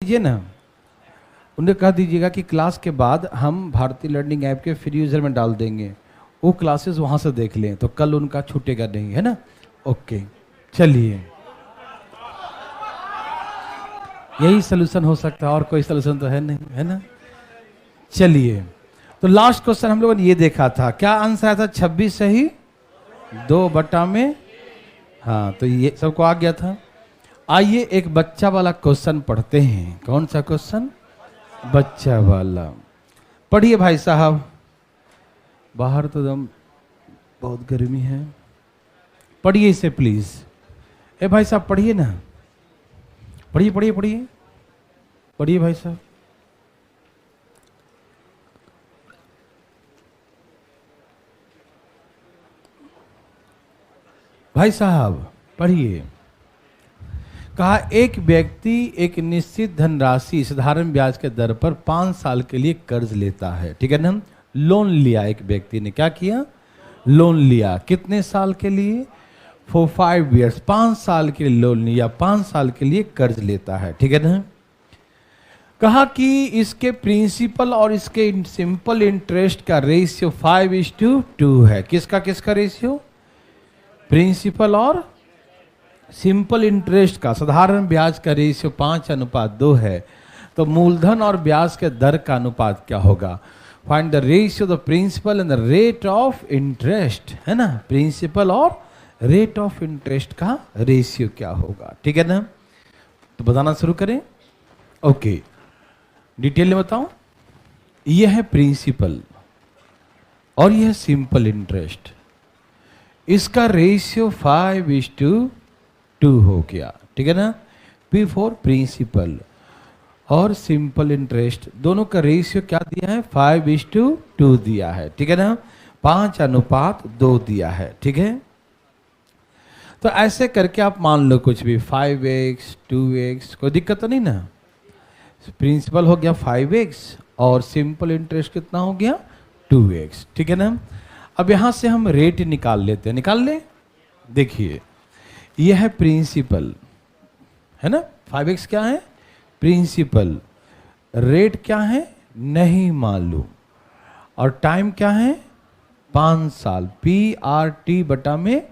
दीजिए ना, उन्हें कह दीजिएगा कि क्लास के बाद हम भारतीय लर्निंग ऐप के फ्री यूजर में डाल देंगे, वो क्लासेस वहां से देख लें, तो कल उनका छूटेगा नहीं, है ना। ओके, चलिए, यही सोल्यूशन हो सकता है, और कोई सोल्यूशन तो है नहीं, है ना। चलिए, तो लास्ट क्वेश्चन हम लोगों ने ये देखा था, क्या आंसर आया था? 26 सही 2 बटा में, हाँ, तो ये सबको आ गया था। आइए एक बच्चा वाला क्वेश्चन पढ़ते हैं। कौन सा क्वेश्चन? बच्चा वाला। पढ़िए भाई साहब, बाहर तो एकदम बहुत गर्मी है, पढ़िए इसे प्लीज। ए भाई साहब पढ़िए ना, पढ़िए पढ़िए पढ़िए पढ़िए भाई साहब। भाई साहब पढ़िए। कहा एक व्यक्ति एक निश्चित धनराशि साधारण ब्याज के दर पर 5 साल के लिए कर्ज लेता है, ठीक है ना। लोन लिया, एक व्यक्ति ने क्या किया? लोन लिया। कितने साल के लिए? फॉर 5 years, 5 साल के लिए लोन लिया, 5 साल के लिए कर्ज लेता है, ठीक है ना। कहा कि इसके प्रिंसिपल और इसके सिंपल इंटरेस्ट का रेशियो 5:2 है। किसका किसका रेशियो? प्रिंसिपल और सिंपल इंटरेस्ट का, साधारण ब्याज का रेशियो 5:2 है। तो मूलधन और ब्याज के दर का अनुपात क्या होगा? Find the ratio the principal and the rate of interest, है ना। प्रिंसिपल और रेट ऑफ इंटरेस्ट का रेशियो क्या होगा, ठीक है ना। तो बताना शुरू करें। ओके, डिटेल में बताऊं। यह है प्रिंसिपल और यह सिंपल इंटरेस्ट, इसका रेशियो 5:2 हो गया, ठीक है ना। P फॉर प्रिंसिपल और सिंपल इंटरेस्ट, दोनों का रेशियो क्या दिया है? 5:2 दिया है, ठीक है ना। 5:2 दिया है, ठीक है। तो ऐसे करके आप मान लो कुछ भी, 5x 2x, कोई दिक्कत तो नहीं ना। प्रिंसिपल हो गया 5x और सिंपल इंटरेस्ट कितना हो गया? 2x, ठीक है ना। अब यहां से हम रेट निकाल लेते हैं, निकाल ले। देखिए यह है प्रिंसिपल, है ना। 5x क्या है? प्रिंसिपल। रेट क्या है? नहीं मालूम। और टाइम क्या है? 5 साल। PRT बटा में,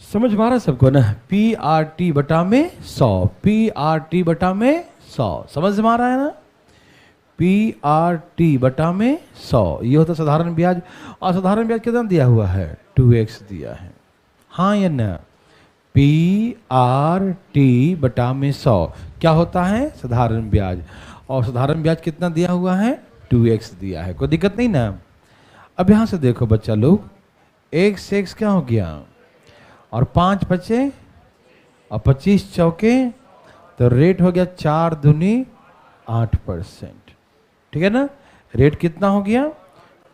समझ में आ रहा सबको ना? PRT बटा में 100, PRT बटा में 100, समझ में आ रहा है ना। PRT बटा में 100, ये होता साधारण ब्याज। और साधारण ब्याज कितना दिया हुआ है? 2x दिया है, हाँ या ना। PRT बटा में 100 क्या होता है? साधारण ब्याज। और साधारण ब्याज कितना दिया हुआ है? 2x दिया है, कोई दिक्कत नहीं ना। अब यहां से देखो बच्चा लोग, x से x क्या हो गया? और 5 बचे और 25 चौके, तो रेट हो गया 4 दूनी 8%, ठीक है ना। रेट कितना हो गया?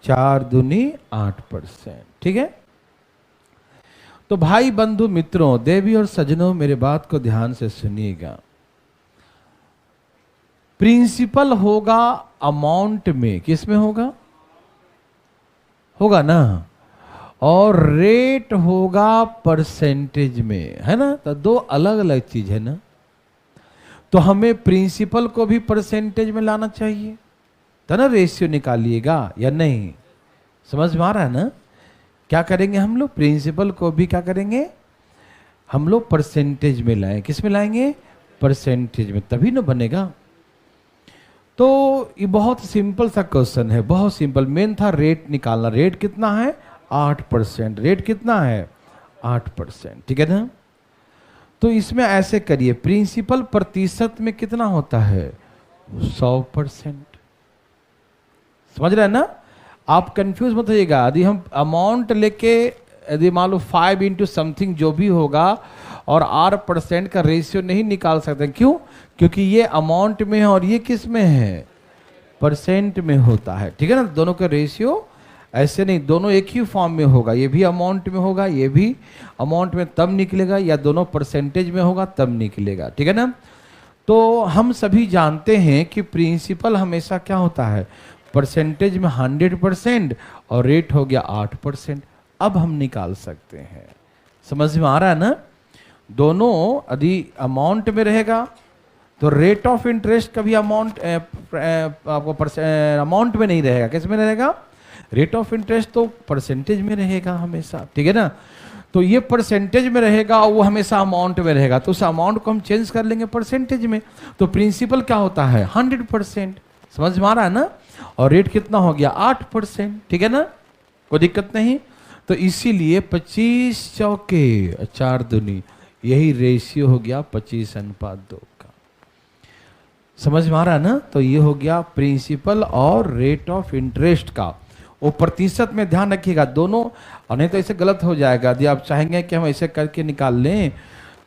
4 दूनी 8%, ठीक है। तो भाई बंधु मित्रों, देवी और सज्जनों, मेरे बात को ध्यान से सुनिएगा। प्रिंसिपल होगा अमाउंट में, किस में होगा? होगा ना। और रेट होगा परसेंटेज में, है ना। तो दो अलग अलग चीज है ना। तो हमें प्रिंसिपल को भी परसेंटेज में लाना चाहिए, तो ना रेशियो निकालिएगा या नहीं। समझ में आ रहा है ना। क्या करेंगे हम लोग? प्रिंसिपल को भी क्या करेंगे हम लोग? परसेंटेज में लाएं। किस में लाएंगे? परसेंटेज में, तभी ना बनेगा। तो ये बहुत सिंपल सा क्वेश्चन है, बहुत सिंपल। मेन था रेट निकालना। रेट कितना है? 8%। रेट कितना है? 8%, ठीक है ना। तो इसमें ऐसे करिए, प्रिंसिपल प्रतिशत में कितना होता है? 100%। समझ रहे हैं ना। आप कंफ्यूज मत होइएगा। यदि हम अमाउंट लेके, यदि मान लो 5 इंटू समथिंग जो भी होगा, और 8% का रेशियो नहीं निकाल सकते। क्यों? क्योंकि ये अमाउंट में है और ये किस में है? परसेंट में होता है, ठीक है ना। दोनों का रेशियो ऐसे नहीं, दोनों एक ही फॉर्म में होगा। ये भी अमाउंट में होगा, ये भी अमाउंट में तब निकलेगा, या दोनों परसेंटेज में होगा तब निकलेगा, ठीक है ना। तो हम सभी जानते हैं कि प्रिंसिपल हमेशा क्या होता है? परसेंटेज में 100%, और रेट हो गया 8%। अब हम निकाल सकते हैं। समझ में आ रहा है ना। दोनों यदि अमाउंट में रहेगा तो रेट ऑफ इंटरेस्ट कभी अमाउंट आपको अमाउंट में नहीं रहेगा, किस में रहेगा? रेट ऑफ इंटरेस्ट तो परसेंटेज में रहेगा हमेशा, ठीक है ना। तो ये परसेंटेज में रहेगा और वो हमेशा अमाउंट में रहेगा, तो उस अमाउंट को हम चेंज कर लेंगे परसेंटेज में। तो प्रिंसिपल क्या होता है? 100%, समझ में आ रहा है ना। और रेट कितना हो गया? 8%, ठीक है ना, कोई दिक्कत नहीं। तो इसीलिए 25 चौके 4 दूनी, यही रेशियो हो गया 25:2 का। समझ में आ रहा है ना। तो ये हो गया प्रिंसिपल और रेट ऑफ इंटरेस्ट का। वो प्रतिशत में ध्यान रखिएगा दोनों, और नहीं तो ऐसे गलत हो जाएगा। यदि आप चाहेंगे कि हम ऐसे करके निकाल लें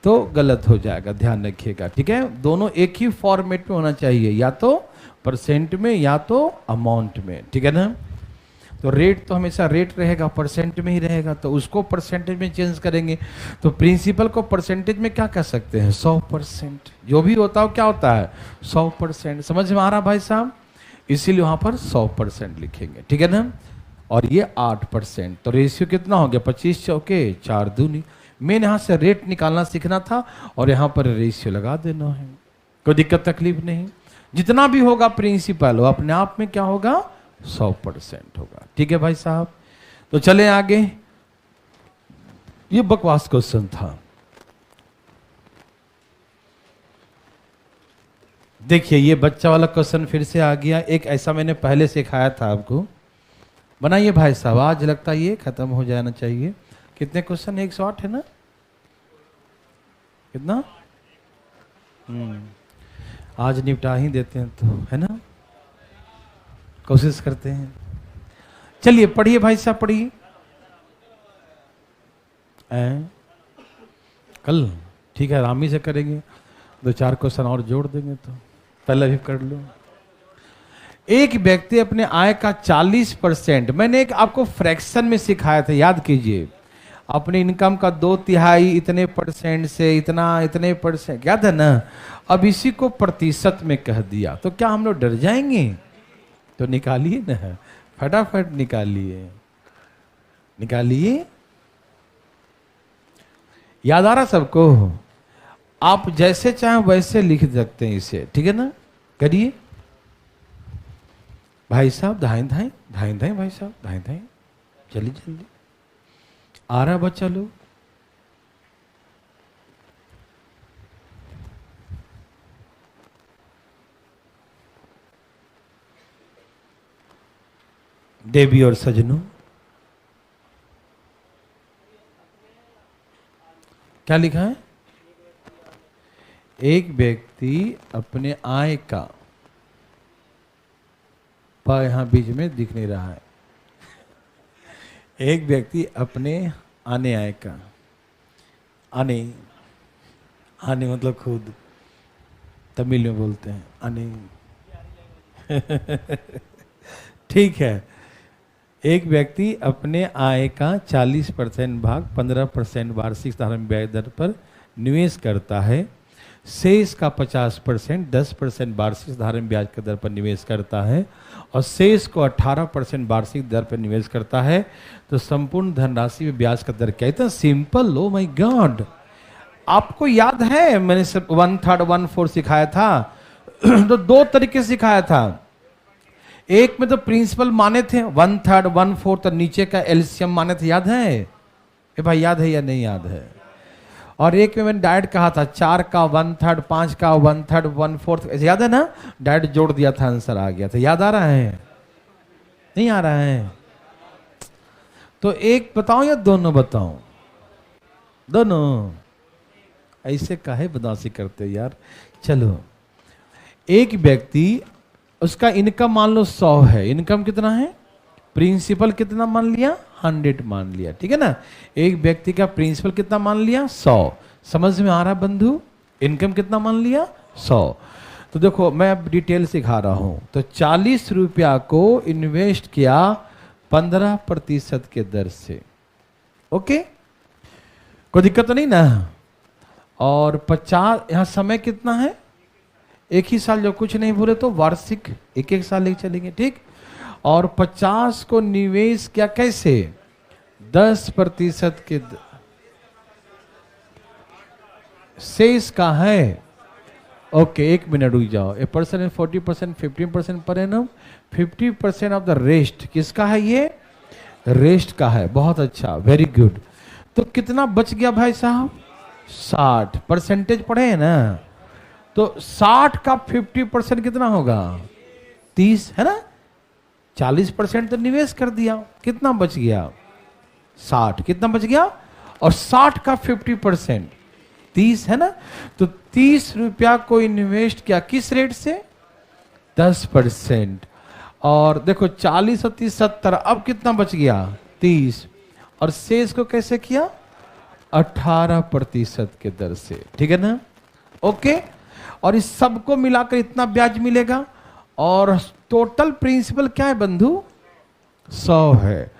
तो गलत हो जाएगा, ध्यान रखिएगा, ठीक है। दोनों एक ही फॉर्मेट में होना चाहिए, या तो परसेंट में या तो अमाउंट में, ठीक है ना। तो रेट तो हमेशा रेट रहेगा, परसेंट में ही रहेगा, तो उसको परसेंटेज में चेंज करेंगे। तो प्रिंसिपल को परसेंटेज में क्या कह सकते हैं? 100%। जो भी होता हो क्या होता है? 100%। समझ में आ रहा भाई साहब? इसीलिए वहां पर 100% लिखेंगे, ठीक है ना। और ये 8%। तो रेशियो कितना हो गया? 25 चौके 4 दूनी। मेन यहां से रेट निकालना सीखना था और यहां पर रेशियो लगा देना है, कोई दिक्कत तकलीफ नहीं। जितना भी होगा प्रिंसिपल वो अपने आप में क्या होगा? 100% होगा, ठीक है भाई साहब। तो चले आगे। ये बकवास क्वेश्चन था, देखिए ये बच्चा वाला क्वेश्चन फिर से आ गया। एक ऐसा मैंने पहले सिखाया था आपको, बनाइए भाई साहब। आज लगता है ये खत्म हो जाना चाहिए। कितने क्वेश्चन? 108 है ना? कितना? आज निपटा ही देते हैं तो, है ना, कोशिश करते हैं। चलिए पढ़िए भाई साहब, पढ़िए। कल ठीक है, आरामी से करेंगे, 2-4 क्वेश्चन और जोड़ देंगे, तो पहले भी कर लो। एक व्यक्ति अपने आय का 40%, मैंने एक आपको फ्रैक्शन में सिखाया था, याद कीजिए। अपने इनकम का 2/3 इतने परसेंट से इतना, इतने परसेंट, याद है ना। अब इसी को प्रतिशत में कह दिया, तो क्या हम लोग डर जाएंगे? तो निकालिए ना, फटाफट निकालिए, निकालिए। याद आ रहा सबको? आप जैसे चाहें वैसे लिख सकते हैं इसे, ठीक है ना। करिए भाई साहब, धाएं धाएं धाएं धाएं भाई साहब, धाएं धाएं, जल्दी जल्दी। आ रहा बच्चा लोग? देवी और सजनों, क्या लिखा है? एक व्यक्ति अपने आय का, पा यहां बीच में दिख नहीं रहा है। एक व्यक्ति अपने आने आय का, आने, आने मतलब खुद, तमिल में बोलते हैं आने। ठीक है। एक व्यक्ति अपने आय का 40% भाग 15% वार्षिक साधारण ब्याज दर पर निवेश करता है। शेष का 50% 10% वार्षिक साधारण ब्याज की दर पर निवेश करता है और शेष को 18% वार्षिक दर पर निवेश करता है। तो संपूर्ण धनराशि में ब्याज का दर क्या? इतना सिंपल, ओ माय गॉड। आपको याद है मैंने सब 1/3 1/4 सिखाया था। तो 2 तरीके से सिखाया था। एक में तो प्रिंसिपल माने थे 1/3 1/4, तो नीचे का एलसीएम माने थे, याद है? ए भाई याद है या नहीं याद है? और एक में मैंने डायरेक्ट कहा था 4 का 1/3, 5 का 1/3 1/4, ऐसे याद है ना। डायरेक्ट जोड़ दिया था, आंसर आ गया था। याद आ रहा है? नहीं आ रहा है? तो एक बताऊं या दोनों बताऊं? दोनों। ऐसे काहे बदमाशी करते यार। चलो, एक व्यक्ति, उसका इनकम मान लो 100 है। इनकम कितना है? प्रिंसिपल कितना मान लिया? 100 मान लिया, ठीक है ना। एक व्यक्ति का प्रिंसिपल कितना मान लिया? 100। समझ में आ रहा बंधु? इनकम कितना मान लिया? 100। तो देखो मैं अब डिटेल सिखा रहा हूं। तो 40 रुपया को इन्वेस्ट किया 15% के दर से, ओके, कोई दिक्कत तो नहीं ना। और 50, यहां समय कितना है? एक ही साल, जो कुछ नहीं भूले तो वार्षिक 1-1 साल लेके चलेंगे, ठीक। और 50 को निवेश किया कैसे? 10% के शेष का है। ओके, एक मिनट रुक जाओ। A person 40%, 15% per annum, 50% of the rest किसका है? ये रेस्ट का है। बहुत अच्छा, वेरी गुड। तो कितना बच गया भाई साहब? 60 परसेंटेज पढ़े हैं ना, तो 60 का 50% कितना होगा? 30 है ना। 40% तो निवेश कर दिया, कितना बच गया? 60। कितना बच गया? और 60 का 50% 30 है ना। तो 30 रुपया को इन्वेस्ट किया किस रेट से? 10%। और देखो 40 और 30 70, अब कितना बच गया? 30। और शेष को कैसे किया? 18% के दर से, ठीक है ना। ओके, और इस सबको मिलाकर इतना ब्याज मिलेगा। और टोटल प्रिंसिपल क्या है बंधु? 100 है।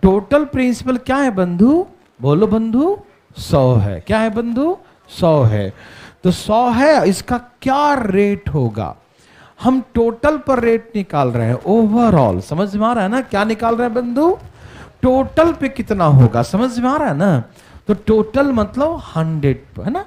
टोटल प्रिंसिपल क्या है बंधु? बोलो बंधु। 100 है। क्या है बंधु? 100 है। तो 100 है, इसका क्या रेट होगा? हम टोटल पर रेट निकाल रहे हैं, ओवरऑल। समझ में आ रहा है ना क्या निकाल रहे हैं बंधु? टोटल पे कितना होगा, समझ में आ रहा है ना। तो टोटल मतलब 100 है ना।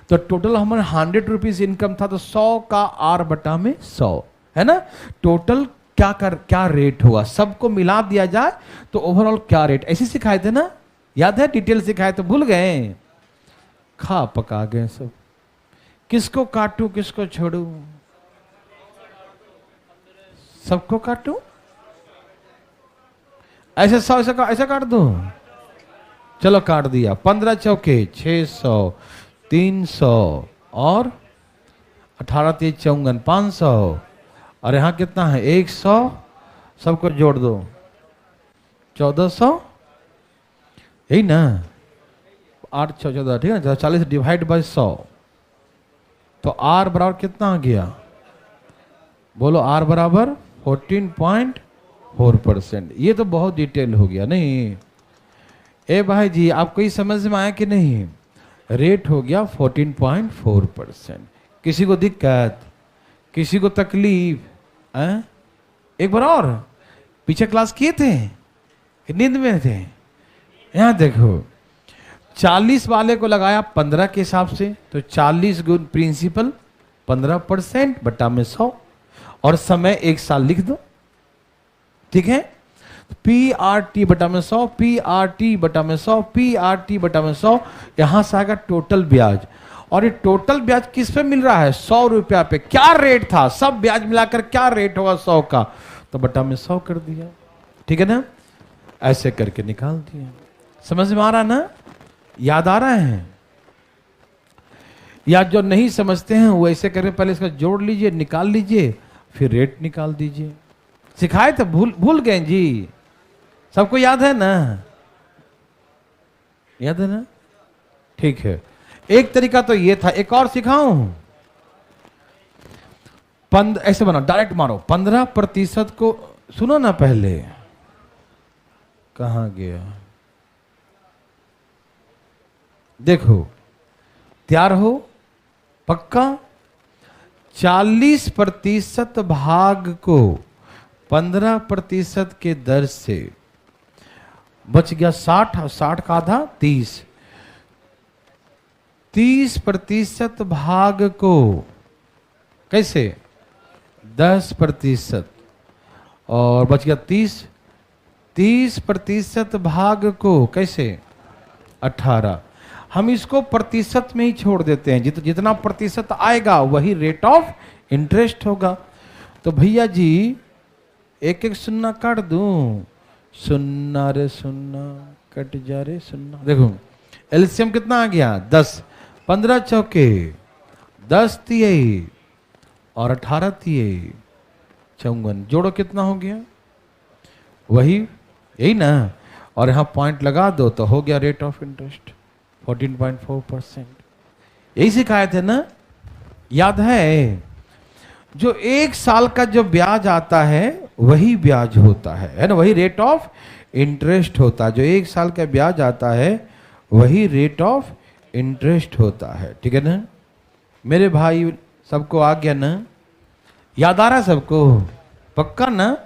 तो टोटल हमारे 100 रुपीज इनकम था, तो 100 का R बटा में 100 है ना। टोटल क्या रेट होगा, सबको मिला दिया जाए तो ओवरऑल क्या रेट, ऐसे सिखाए थे ना, याद है? डिटेल सिखाए तो भूल गए, खा पका गए सब। किसको काटूं किसको छोड़ू? सबको काटूं? ऐसे 100 ऐसे काट दो। चलो काट दिया। 15 चौके 600, 300 और 18 3 54 500। और यहां कितना है? 100। सबको जोड़ दो, 1400, यही ना। 8 6 14, ठीक है ना। 40 डिवाइड बाय 100, तो R बराबर कितना आ गया? बोलो। R बराबर 14.4%। ये तो बहुत डिटेल हो गया नहीं? ए भाई जी, आपको ये समझ में आया कि नहीं? रेट हो गया 14.4%। किसी को दिक्कत, किसी को तकलीफ? एक बार और, पीछे क्लास किए थे, नींद में थे? यहां देखो, 40 वाले को लगाया 15 के हिसाब से, तो 40 गुण प्रिंसिपल 15% बटा में 100, और समय 1 साल लिख दो, ठीक है। PRT बटा में 100, PRT बटा में 100, PRT बटा में 100। यहां से आएगा टोटल ब्याज। और ये टोटल ब्याज किस पे मिल रहा है? 100 रुपया पे। क्या रेट था? सब ब्याज मिलाकर क्या रेट होगा 100 का? तो बटा में 100 कर दिया, ठीक है ना। ऐसे करके निकाल दिया। समझ में आ रहा ना? याद आ रहा है? या जो नहीं समझते हैं वो ऐसे करके पहले इसका जोड़ लीजिए, निकाल लीजिए, फिर रेट निकाल दीजिए। सिखाए तो भूल गए जी? सबको याद है ना? याद है ना? ठीक है। एक तरीका तो ये था, एक और सिखाऊं? ऐसे बनाओ, डायरेक्ट मारो। 15% को सुनो ना पहले, कहां गया? देखो, तैयार हो? पक्का? 40% भाग को 15% के दर से बच गया 60, और 60 का आधा 30। 30% भाग को कैसे? 10%, और बच गया 30। 30% भाग को कैसे? 18। हम इसको प्रतिशत में ही छोड़ देते हैं, जितना प्रतिशत आएगा वही रेट ऑफ इंटरेस्ट होगा। तो भैया जी एक एक शून्य काट दूं, शून्य रे शून्य कट जा रे शून्य। देखो एलसीएम कितना आ गया? 10। 15 चौके 10 तिये और 18 तिये 54। जोड़ो कितना हो गया? वही, यही ना। और यहां पॉइंट लगा दो तो हो गया रेट ऑफ इंटरेस्ट 14.4%। यही सिखाए थे ना? याद है? जो 1 साल का जो ब्याज आता है वही ब्याज होता है ना, वही रेट ऑफ इंटरेस्ट होता है। जो 1 साल का ब्याज आता है वही रेट ऑफ इंटरेस्ट होता है, ठीक है ना। मेरे भाई सबको आ गया ना? याद आ रहा है सबको? पक्का ना?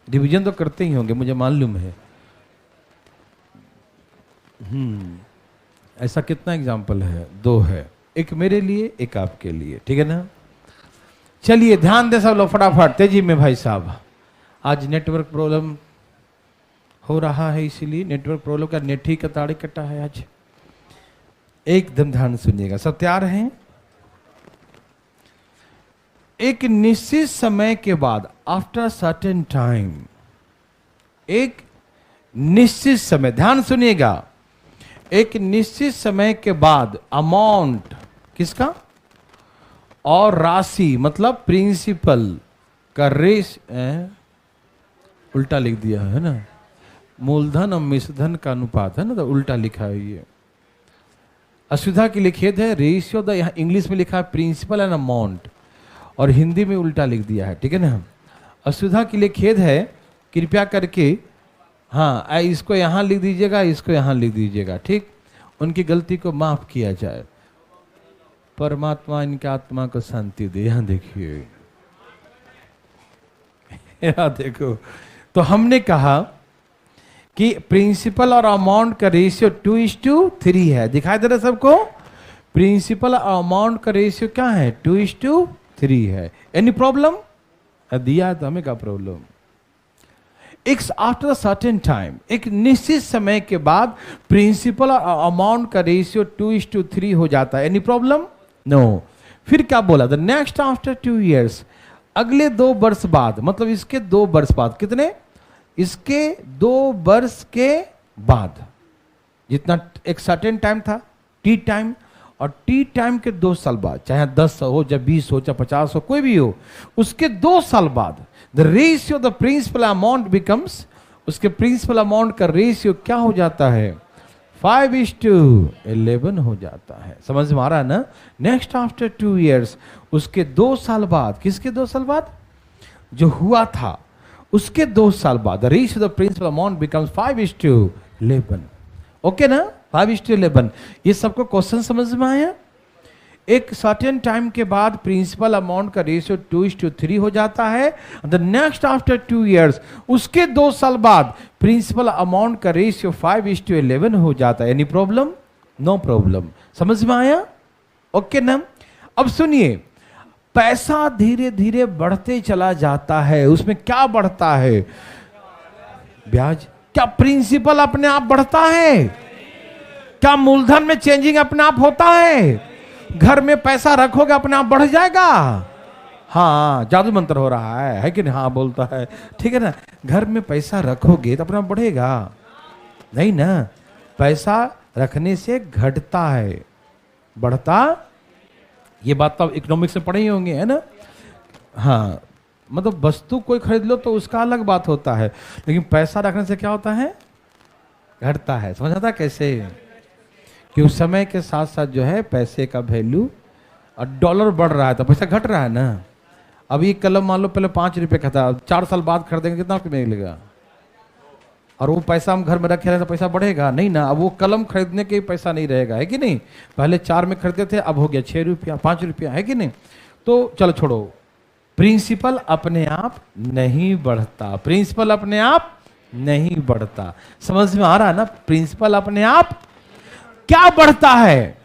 रिवीजन तो करते ही होंगे, मुझे मालूम है। ऐसा कितना एग्जाम्पल है? 2 है। एक मेरे लिए, एक आपके लिए, ठीक है ना। चलिए ध्यान दे सब लोग फटाफट तेजी में भाई साहब। आज नेटवर्क प्रॉब्लम हो रहा है, इसीलिए नेटवर्क प्रॉब्लम का नेट ही कताड़ी कटा है आज। एकदम ध्यान सुनिएगा, सब तैयार हैं। एक निश्चित समय के बाद, आफ्टर सर्टेन टाइम, एक निश्चित समय, ध्यान सुनिएगा, एक निश्चित समय के बाद अमाउंट किसका और राशि मतलब प्रिंसिपल का रेस उल्टा लिख दिया है ना, मूलधन और मिश्रधन का अनुपात है ना, तो उल्टा लिखा है ये। असुविधा के लिए खेद है, रेशियो द यहाँ इंग्लिश में लिखा है प्रिंसिपल एंड अमाउंट और हिंदी में उल्टा लिख दिया है, ठीक है ना। असुविधा के लिए खेद है, कृपया करके हाँ इसको यहाँ लिख दीजिएगा, इसको यहाँ लिख दीजिएगा, ठीक। उनकी गलती को माफ किया जाए, परमात्मा इनके आत्मा को शांति दे। यहाँ देखिए, यहाँ देखो, तो हमने कहा कि प्रिंसिपल और अमाउंट का रेशियो 2:3 है। दिखाई दे रहा है सबको? प्रिंसिपल और अमाउंट का रेशियो क्या है? 2:3 है। Any problem? दिया तो हमें क्या प्रॉब्लम। एक आफ्टर सर्टेन टाइम, एक निश्चित समय के बाद प्रिंसिपल और अमाउंट का रेशियो 2:3 हो जाता है। Any problem? नो। फिर क्या बोला? द नेक्स्ट आफ्टर 2 years, अगले 2 वर्ष बाद, मतलब इसके 2 वर्ष बाद, कितने? इसके 2 वर्ष के बाद, जितना एक सर्टेन टाइम था टी टाइम, और टी टाइम के 2 साल बाद, चाहे 10 हो चाहे 20 हो चाहे 50 हो, कोई भी हो, उसके 2 साल बाद the ratio the principal amount becomes, उसके प्रिंसिपल अमाउंट का रेशियो क्या हो जाता है? 5:11 हो जाता है। समझ में आ रहा है ना? नेक्स्ट आफ्टर 2 years, उसके 2 साल बाद, किसके 2 साल बाद? जो हुआ था उसके 2 साल बाद the ratio the principal amount becomes 5:11। Okay ना? 5:11। ये सबको क्वेश्चन समझ में आया? एक सर्टेन टाइम के बाद प्रिंसिपल अमाउंट का रेशियो 2:3 हो जाता है। द नेक्स्ट आफ्टर 2 years, उसके 2 साल बाद प्रिंसिपल अमाउंट का रेशियो 5:11 हो जाता है। Any problem? No problem. समझ में आया? ओके ना? अब सुनिए, पैसा धीरे धीरे बढ़ते चला जाता है, उसमें क्या बढ़ता है? ब्याज। क्या प्रिंसिपल अपने आप बढ़ता है? क्या मूलधन में चेंजिंग अपने आप होता है? घर में पैसा रखोगे अपने आप बढ़ जाएगा? हाँ, जादू मंत्र हो रहा है कि नहीं? हाँ बोलता है, ठीक है ना। घर में पैसा रखोगे तो अपने आप बढ़ेगा? नहीं ना, पैसा रखने से घटता है, बढ़ता। ये बात तो इकोनॉमिक्स में पढ़े ही होंगे, है ना। हाँ, मतलब वस्तु कोई खरीद लो तो उसका अलग बात होता है, लेकिन पैसा रखने से क्या होता है? घटता है। समझ आता कैसे? कि उस समय के साथ साथ जो है पैसे का वैल्यू, और डॉलर बढ़ रहा है तो पैसा घट रहा है ना। अब ये कलम मान लो पहले 5 रुपए का था, 4 साल बाद खरीदेंगे कितना मिलेगा? और वो पैसा हम घर में रखे रहे तो पैसा बढ़ेगा नहीं ना। अब वो कलम खरीदने के पैसा नहीं रहेगा, है कि नहीं? पहले 4 में खरीदते थे, अब हो गया 6 रुपया 5 रुपया, है कि नहीं? तो चलो छोड़ो, प्रिंसिपल अपने आप नहीं बढ़ता, प्रिंसिपल अपने आप नहीं बढ़ता। समझ में आ रहा है ना? प्रिंसिपल अपने आप क्या बढ़ता है?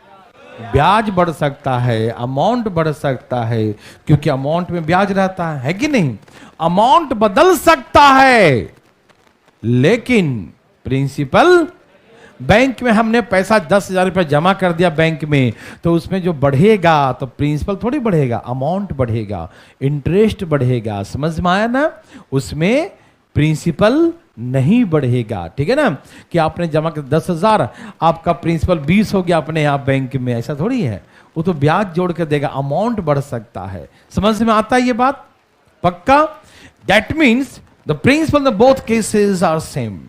ब्याज बढ़ सकता है, अमाउंट बढ़ सकता है, क्योंकि अमाउंट में ब्याज रहता है कि नहीं? अमाउंट बदल सकता है, लेकिन प्रिंसिपल, बैंक में हमने पैसा 10,000 रुपये जमा कर दिया बैंक में, तो उसमें जो बढ़ेगा तो प्रिंसिपल थोड़ी बढ़ेगा, अमाउंट बढ़ेगा, इंटरेस्ट बढ़ेगा। समझ में आया ना? उसमें प्रिंसिपल नहीं बढ़ेगा, ठीक है ना। कि आपने जमा कर 10,000, आपका प्रिंसिपल 20 हो गया अपने आप बैंक में, ऐसा थोड़ी है। वो तो ब्याज जोड़ कर देगा, अमाउंट बढ़ सकता है। समझ में आता है ये बात? पक्का? That means the principal in both cases are same.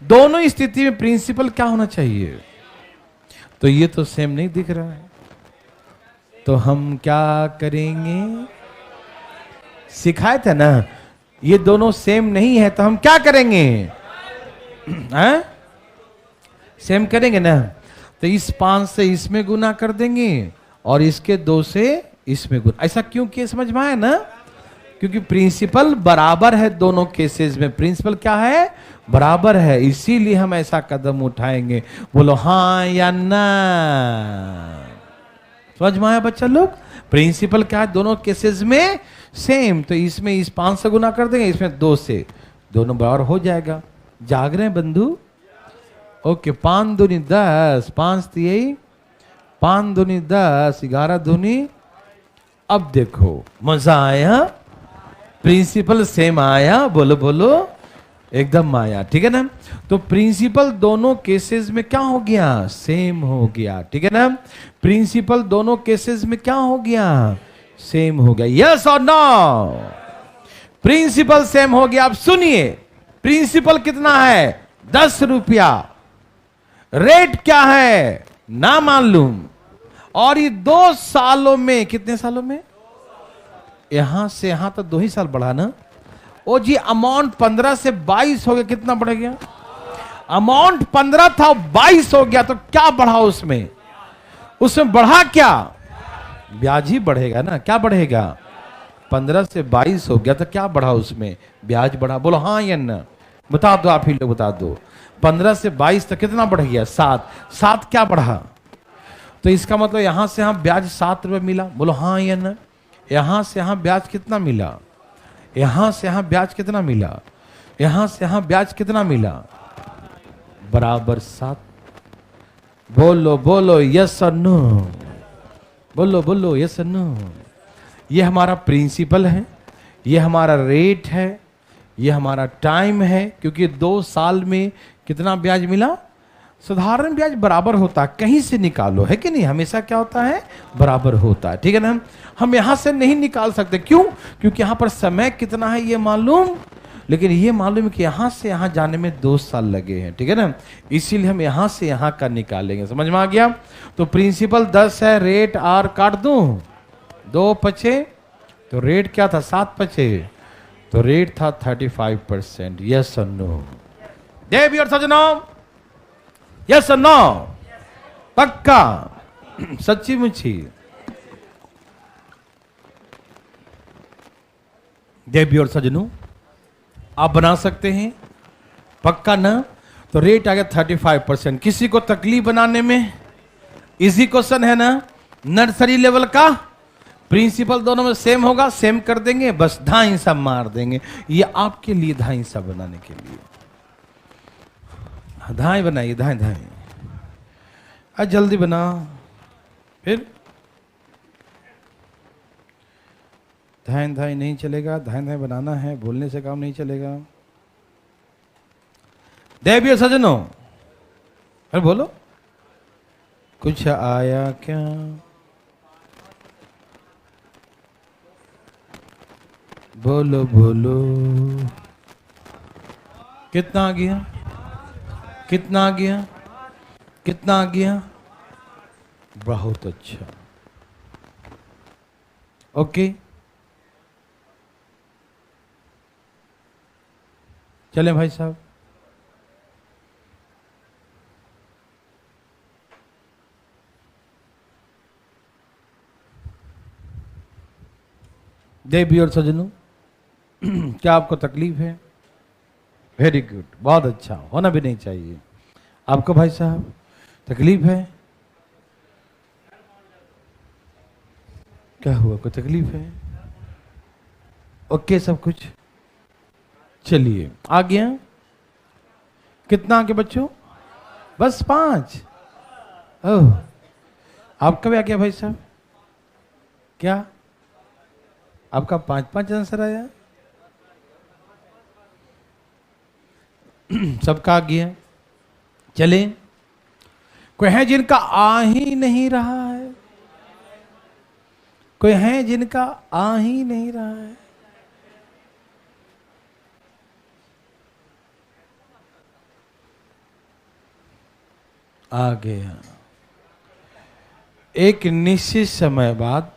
दोनों स्थिति में प्रिंसिपल क्या होना चाहिए? तो ये तो सेम नहीं दिख रहा है, तो हम क्या करेंगे? सिखाए थे ना, ये दोनों सेम नहीं है तो हम क्या करेंगे? सेम करेंगे ना। तो इस 5 से इसमें गुना कर देंगे और इसके 2 से इसमें गुना। ऐसा क्यों किया? समझ में आया ना? क्योंकि प्रिंसिपल बराबर है दोनों केसेस में। प्रिंसिपल क्या है? बराबर है, इसीलिए हम ऐसा कदम उठाएंगे। बोलो हाँ या ना? समझ में आया बच्चा लोग? प्रिंसिपल क्या है दोनों केसेस में? सेम। तो इसमें इस 5 से गुना कर देंगे, इसमें 2 से, दोनों बराबर हो जाएगा। जाग रहे हैं बंधु? ओके। 5 दूनी 10, 5 3 5 दूनी 10, 11 दूनी। अब देखो मजा आया, प्रिंसिपल सेम आया, बोलो बोलो, एकदम आया। ठीक है ना? तो प्रिंसिपल दोनों केसेस में क्या हो गया? सेम हो गया। ठीक है ना? प्रिंसिपल दोनों केसेस में क्या हो गया? सेम हो गया। यस और नो? प्रिंसिपल सेम हो गया। अब सुनिए, प्रिंसिपल कितना है? 10 रुपया। रेट क्या है? ना मालूम। और ये 2 सालों में, कितने सालों में? यहां से यहां तो 2 ही साल बढ़ा ना। ओ जी, अमाउंट 15 से 22 हो गया, कितना बढ़ गया? अमाउंट 15 था, 22 हो गया, तो क्या बढ़ा उसमें? उसमें बढ़ा क्या? ब्याज ही बढ़ेगा ना। क्या बढ़ेगा? 15 से 22 हो गया, तो क्या बढ़ा उसमें? ब्याज बढ़ा। बोलो हाँ या ना? बता दो, आप ही लोग बता दो। 15 से 22 तक कितना बढ़ गया? 7। 7 क्या बढ़ा? तो इसका मतलब यहां से यहां ब्याज 7 रुपए मिला। बोलो हाँ या ना? यहां से यहां ब्याज कितना मिला? यहां से यहां ब्याज कितना मिला? यहां से यहां ब्याज कितना मिला? बराबर 7। बोलो बोलो यस और नो? बोलो बोलो यस और नो? ये हमारा प्रिंसिपल है, ये हमारा रेट है, ये हमारा टाइम है। क्योंकि 2 साल में कितना ब्याज मिला? साधारण ब्याज बराबर होता है, कहीं से निकालो, है कि नहीं? हमेशा क्या होता है? बराबर होता है। ठीक है ना? हम यहां से नहीं निकाल सकते। क्यों? क्योंकि यहां पर समय कितना है ये मालूम, लेकिन ये मालूम है कि यहां से यहां जाने में 2 साल लगे हैं। ठीक है ना? इसीलिए हम यहां से यहां का निकालेंगे। समझ में आ गया? तो प्रिंसिपल 10 है, रेट आर काट दूं, 2 पचे, तो रेट क्या था? 7 पचे, तो रेट था 35%। यस और नो? देवी और सजनों, यस और नो? पक्का? सच्ची मुच्ची? देवी और सजनों, आप बना सकते हैं? पक्का ना? तो रेट आ गया 35%। किसी को तकलीफ बनाने में? इजी क्वेश्चन है ना? नर्सरी लेवल का। प्रिंसिपल दोनों में सेम होगा, सेम कर देंगे, बस धाई सा मार देंगे। ये आपके लिए धाई सा बनाने के लिए। धाई बनाइए, धाई धाई। आज जल्दी बना। फिर धाई धाई नहीं चलेगा, धाई धाई बनाना है, बोलने से काम नहीं चलेगा। देवियों सजनों, अरे बोलो, कुछ आया क्या? बोलो बोलो, कितना आ गया? कितना आ गया? कितना आ गया? बहुत अच्छा। ओके, चले भाई साहब। देवी और सजनों, क्या आपको तकलीफ है? वेरी गुड, बहुत अच्छा, होना भी नहीं चाहिए। आपको भाई साहब तकलीफ है? क्या हुआ, कोई तकलीफ है? ओके सब कुछ? चलिए आ गया। कितना आ गया बच्चों? बस 5। ओह, आपका भी आ गया भाई साहब? क्या आपका 5-5 आंसर आया? सबका आ गया। चले, कोई है जिनका आ ही नहीं रहा है? कोई है जिनका आ ही नहीं रहा है? आ गया। एक निश्चित समय बाद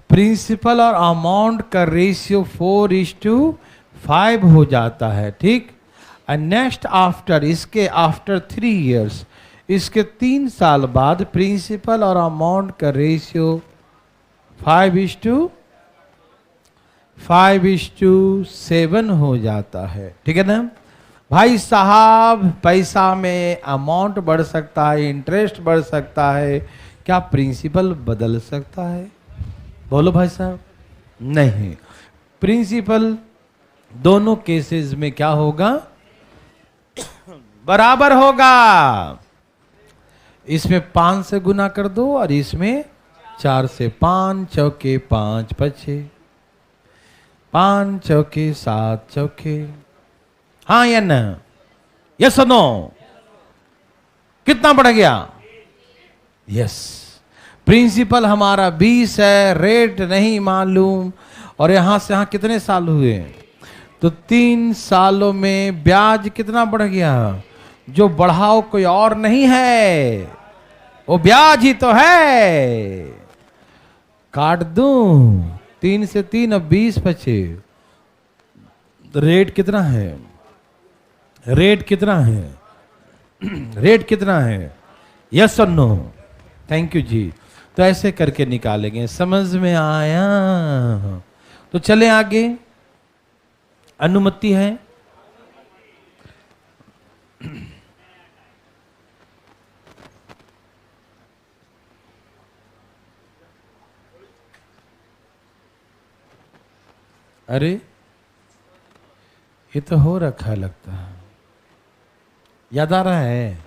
प्रिंसिपल और अमाउंट का रेशियो 4:5 हो जाता है। ठीक। नेक्स्ट आफ्टर, इसके आफ्टर 3 इयर्स, इसके 3 साल बाद प्रिंसिपल और अमाउंट का रेशियो 5:7 हो जाता है। ठीक है ना भाई साहब? पैसा में अमाउंट बढ़ सकता है, इंटरेस्ट बढ़ सकता है, क्या प्रिंसिपल बदल सकता है? बोलो भाई साहब। नहीं, प्रिंसिपल दोनों केसेस में क्या होगा? बराबर होगा। इसमें 5 से गुना कर दो और इसमें 4 से। 5 चौके 5 पचे, 5 चौके 7 चौके। हाँ या ना? यस और नो? कितना बढ़ गया? यस। प्रिंसिपल हमारा 20 है, रेट नहीं मालूम, और यहां से यहां कितने साल हुए? तो 3 सालों में ब्याज कितना बढ़ गया? जो बढ़ाओ कोई और नहीं है, वो ब्याज ही तो है। काट दूं 3 से 3, अब 20 बचे। रेट कितना है? रेट कितना है? रेट कितना है? यस और नो? थैंक यू जी। तो ऐसे करके निकालेंगे। समझ में आया? तो चले आगे। अनुमति है? अरे ये तो हो रखा है लगता है। याद आ रहा है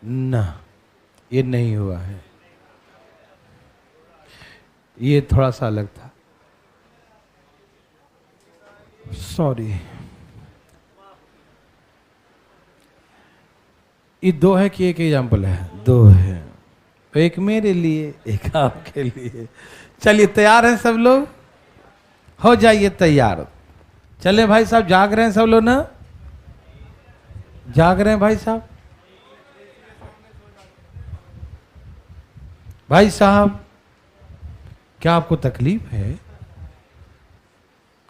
ना? ये नहीं हुआ है, ये थोड़ा सा अलग था। सॉरी। ये 2 है कि एक एग्जाम्पल है? 2 है। एक मेरे लिए, एक आपके लिए। चलिए, तैयार हैं सब लोग? हो जाइए तैयार। चले भाई साहब, जाग रहे हैं सब लोग ना? जाग रहे हैं भाई साहब? भाई साहब, क्या आपको तकलीफ है?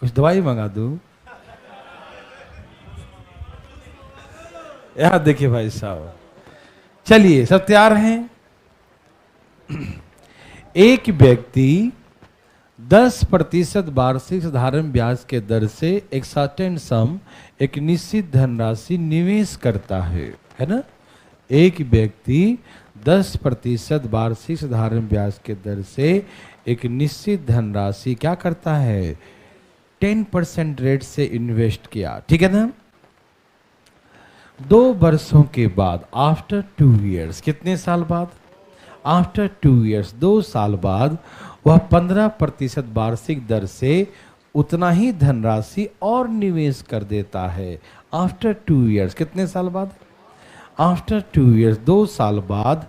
कुछ दवाई मंगा दूं? यार देखिए भाई साहब, चलिए सब तैयार हैं? एक व्यक्ति 10% वार्षिक साधारण ब्याज के दर से एक सर्टेन सम, एक निश्चित धनराशि निवेश करता है ना? एक व्यक्ति 10% वार्षिक साधारण ब्याज के दर से एक निश्चित धनराशि क्या करता है? 10% रेट से इन्वेस्ट किया, ठीक है ना? 2 वर्षों के बाद, आफ्टर 2 ईयर्स, कितने साल बाद? आफ्टर 2 ईयर्स, 2 साल बाद वह 15% वार्षिक दर से उतना ही धनराशि और निवेश कर देता है। आफ्टर 2 ईयर्स, कितने साल बाद? आफ्टर 2 ईयर्स, 2 साल बाद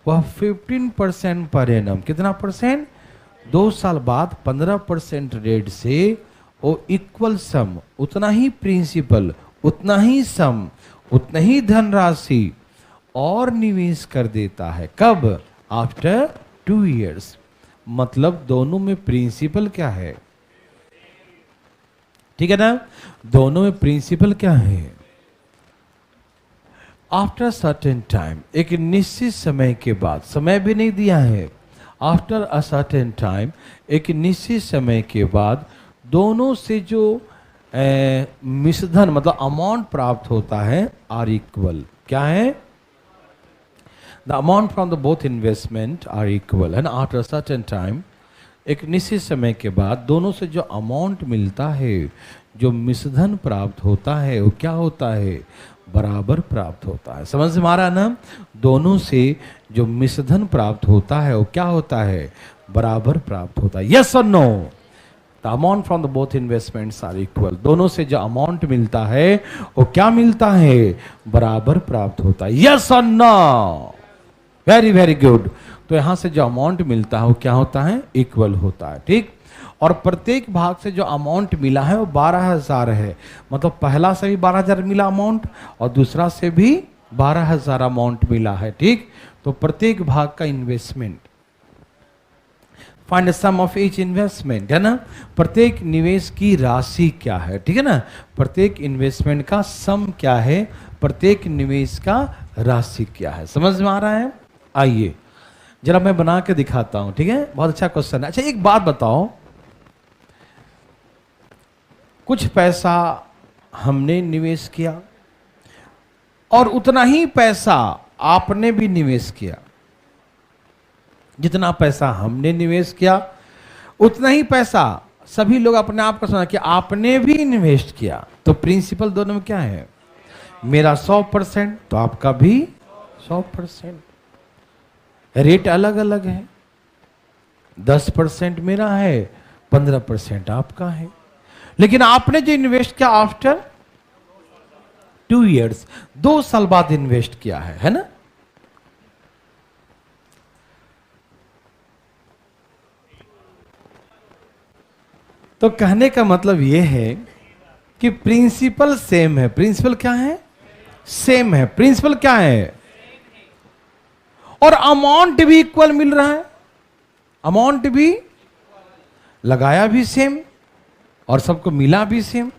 वह 15% पर एनम, कितना परसेंट? 2 साल बाद 15% रेट से वो इक्वल सम, उतना ही प्रिंसिपल, उतना ही सम, उतना ही धनराशि और निवेश कर देता है। कब? After 2 years. मतलब दोनों में प्रिंसिपल क्या है? ठीक है ना? दोनों में प्रिंसिपल क्या है? आफ्टर सर्टेन टाइम, एक निश्चित समय के बाद, समय भी नहीं दिया है। आफ्टर अ सर्टेन टाइम, एक निश्चित समय के बाद दोनों से जो मिश्रधन मतलब अमाउंट प्राप्त होता है आर इक्वल। क्या है? The amount from the both investment are equal, है ना? आफ्टर सर्टेन टाइम, एक निश्चित समय के बाद दोनों से जो अमाउंट मिलता है, जो मिश्रधन प्राप्त होता है, वो क्या होता है? बराबर प्राप्त होता है। समझ में आ रहा है ना? दोनों से जो मिश्रधन प्राप्त होता है वो क्या होता है? बराबर प्राप्त होता है। यस और no? The amount from the both investments are equal. दोनों से जो अमाउंट मिलता है वो क्या मिलता है? बराबर प्राप्त होता है। यस और नो? Very very good. तो यहां से जो अमाउंट मिलता है वो क्या होता है? इक्वल होता है, ठीक? और प्रत्येक भाग से जो अमाउंट मिला है वो 12,000 है। मतलब पहला से भी 12,000 मिला अमाउंट और दूसरा से भी 12,000 अमाउंट मिला है, ठीक? तो प्रत्येक भाग का investment, find the sum of each investment, है ना? प्रत्येक निवेश की राशि क्या है, ठीक है ना? प्रत्येक इन्वेस्टमेंट का सम क्या है, प्रत्येक निवेश का राशि क्या है। समझ में आ रहा है? आइए जरा मैं बना के दिखाता हूं, ठीक है? बहुत अच्छा क्वेश्चन है। अच्छा एक बात बताओ, कुछ पैसा हमने निवेश किया और उतना ही पैसा आपने भी निवेश किया, जितना पैसा हमने निवेश किया उतना ही पैसा सभी लोग अपने आप को समझा कि आपने भी इन्वेस्ट किया। तो प्रिंसिपल दोनों में क्या है? मेरा 100% तो आपका भी 100%। रेट अलग अलग है, 10% मेरा है, 15% आपका है। लेकिन आपने जो इन्वेस्ट किया आफ्टर 2 years, 2 साल बाद इन्वेस्ट किया है ना? तो कहने का मतलब यह है कि प्रिंसिपल सेम है। प्रिंसिपल क्या है? सेम है। प्रिंसिपल क्या है? और अमाउंट भी इक्वल मिल रहा है, अमाउंट भी लगाया भी सेम और सबको मिला भी सेम।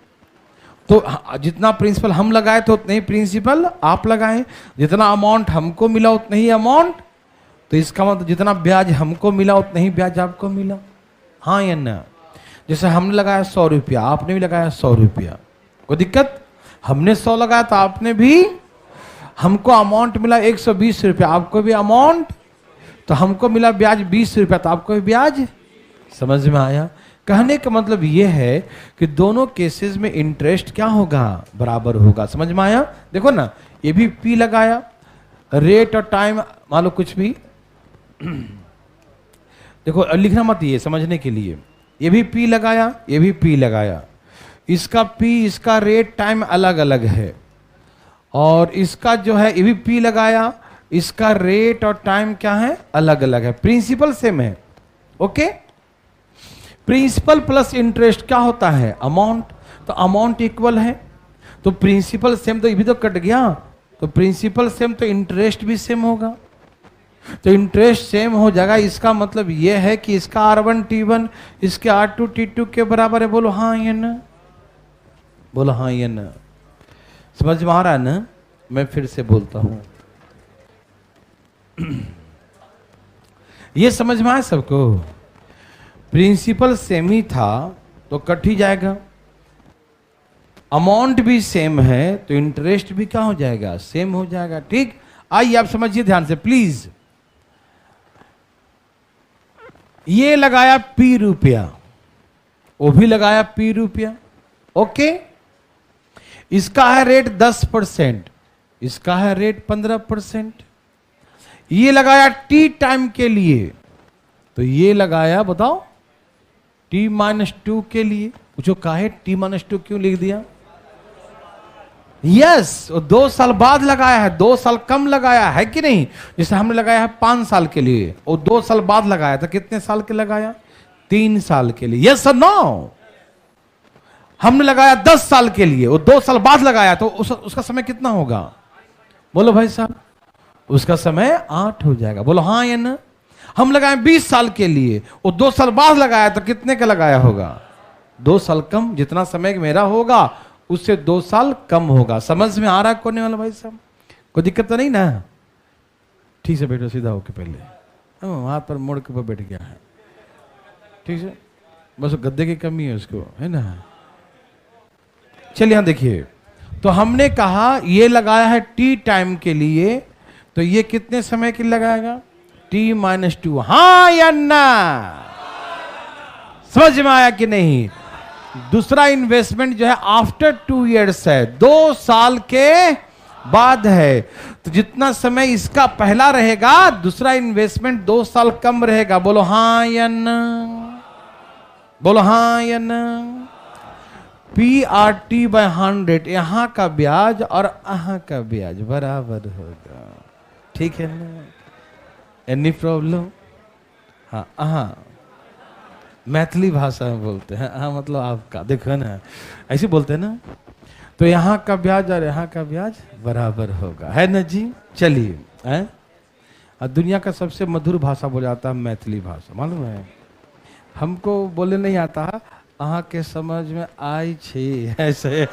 तो जितना प्रिंसिपल हम लगाए थे उतना ही प्रिंसिपल आप लगाए, जितना अमाउंट हमको मिला उतना ही अमाउंट। तो इसका मतलब जितना ब्याज हमको मिला उतना ही ब्याज आपको मिला। हाँ या ना? जैसे हमने लगाया 100 रुपया, आपने भी लगाया 100 रुपया, कोई दिक्कत? हमने 100 लगाया तो आपने भी, हमको अमाउंट मिला 120 रुपया, आपको भी अमाउंट, तो हमको मिला ब्याज 20 रुपया, तो आपको भी ब्याज। समझ में आया? कहने का मतलब यह है कि दोनों केसेस में इंटरेस्ट क्या होगा? बराबर होगा। समझ में आया? देखो ना, ये भी पी लगाया, रेट और टाइम मान लो कुछ भी देखो लिखना मत, ये समझने के लिए, ये भी पी लगाया, ये भी पी लगाया, इसका पी, इसका रेट टाइम अलग अलग है, और इसका जो है ये भी पी लगाया, इसका रेट और टाइम क्या है? अलग अलग है। प्रिंसिपल सेम है। ओके, प्रिंसिपल प्लस इंटरेस्ट क्या होता है? अमाउंट। तो अमाउंट इक्वल है, तो प्रिंसिपल सेम, तो ये भी तो कट गया, तो प्रिंसिपल सेम तो इंटरेस्ट भी सेम होगा। तो इंटरेस्ट सेम हो जाएगा, इसका मतलब यह है कि इसका R1 T1 इसके R2 T2 के बराबर है। बोलो हाँ या ना? बोलो हाँ या ना? समझ में आ रहा है ना? मैं फिर से बोलता हूं, ये समझ में आया सबको? प्रिंसिपल सेम ही था तो कट ही जाएगा, अमाउंट भी सेम है तो इंटरेस्ट भी क्या हो जाएगा? सेम हो जाएगा। ठीक, आइए आप समझिए ध्यान से प्लीज। ये लगाया P रुपया, वो भी लगाया P रुपया। ओके, इसका है रेट 10%, इसका है रेट 15%। ये लगाया T टाइम के लिए, तो ये लगाया बताओ T-2 के लिए। पूछो काहे T-2 क्यों लिख दिया? यस, वो 2 साल बाद लगाया है, 2 साल कम लगाया है कि नहीं? जैसे हमने लगाया है 5 साल के लिए, वो 2 साल बाद लगाया था, कितने साल के लगाया? 3 साल के लिए। यस और नो? हमने लगाया 10 साल के लिए, वो 2 साल बाद लगाया, तो उसका समय कितना होगा? बोलो भाई साहब, उसका समय 8 हो जाएगा। बोलो हाँ या ना? हम लगाए 20 साल के लिए, वो 2 साल बाद लगाया, तो कितने का लगाया होगा? 2 साल कम, जितना समय मेरा होगा उससे 2 साल कम होगा। समझ में आ रहा है कोने वाला भाई साहब? कोई दिक्कत तो नहीं ना? ठीक से बैठो, सीधा होके पहले हाथ पर मुड़ के ऊपर बैठ गया है, ठीक है, बस गद्दे की कमी है उसको, है ना? चलिए यहां देखिए, तो हमने कहा ये लगाया है T टाइम के लिए, तो ये कितने समय के लिए लगाएगा? T-2। हाँ या ना? समझ में आया कि नहीं? दूसरा इन्वेस्टमेंट जो है आफ्टर 2 years है, 2 साल के बाद है। तो जितना समय इसका पहला रहेगा, दूसरा इन्वेस्टमेंट 2 साल कम रहेगा। बोलो हाँ या ना? बोलो हाँ या ना? PRT/100, यहां का ब्याज और यहां का ब्याज बराबर होगा। ठीक है ना? Any problem? हाँ हाँ, मैथिली भाषा में बोलते हैं, हाँ मतलब आपका, देखो ना ऐसे बोलते हैं ना। तो यहाँ का ब्याज और यहाँ का ब्याज बराबर होगा, है ना जी? चलिए, हैं? और दुनिया का सबसे मधुर भाषा बोला जाता है मैथिली भाषा, मालूम है? हमको बोले नहीं आता, अहाँ के समझ में आई छे ऐसे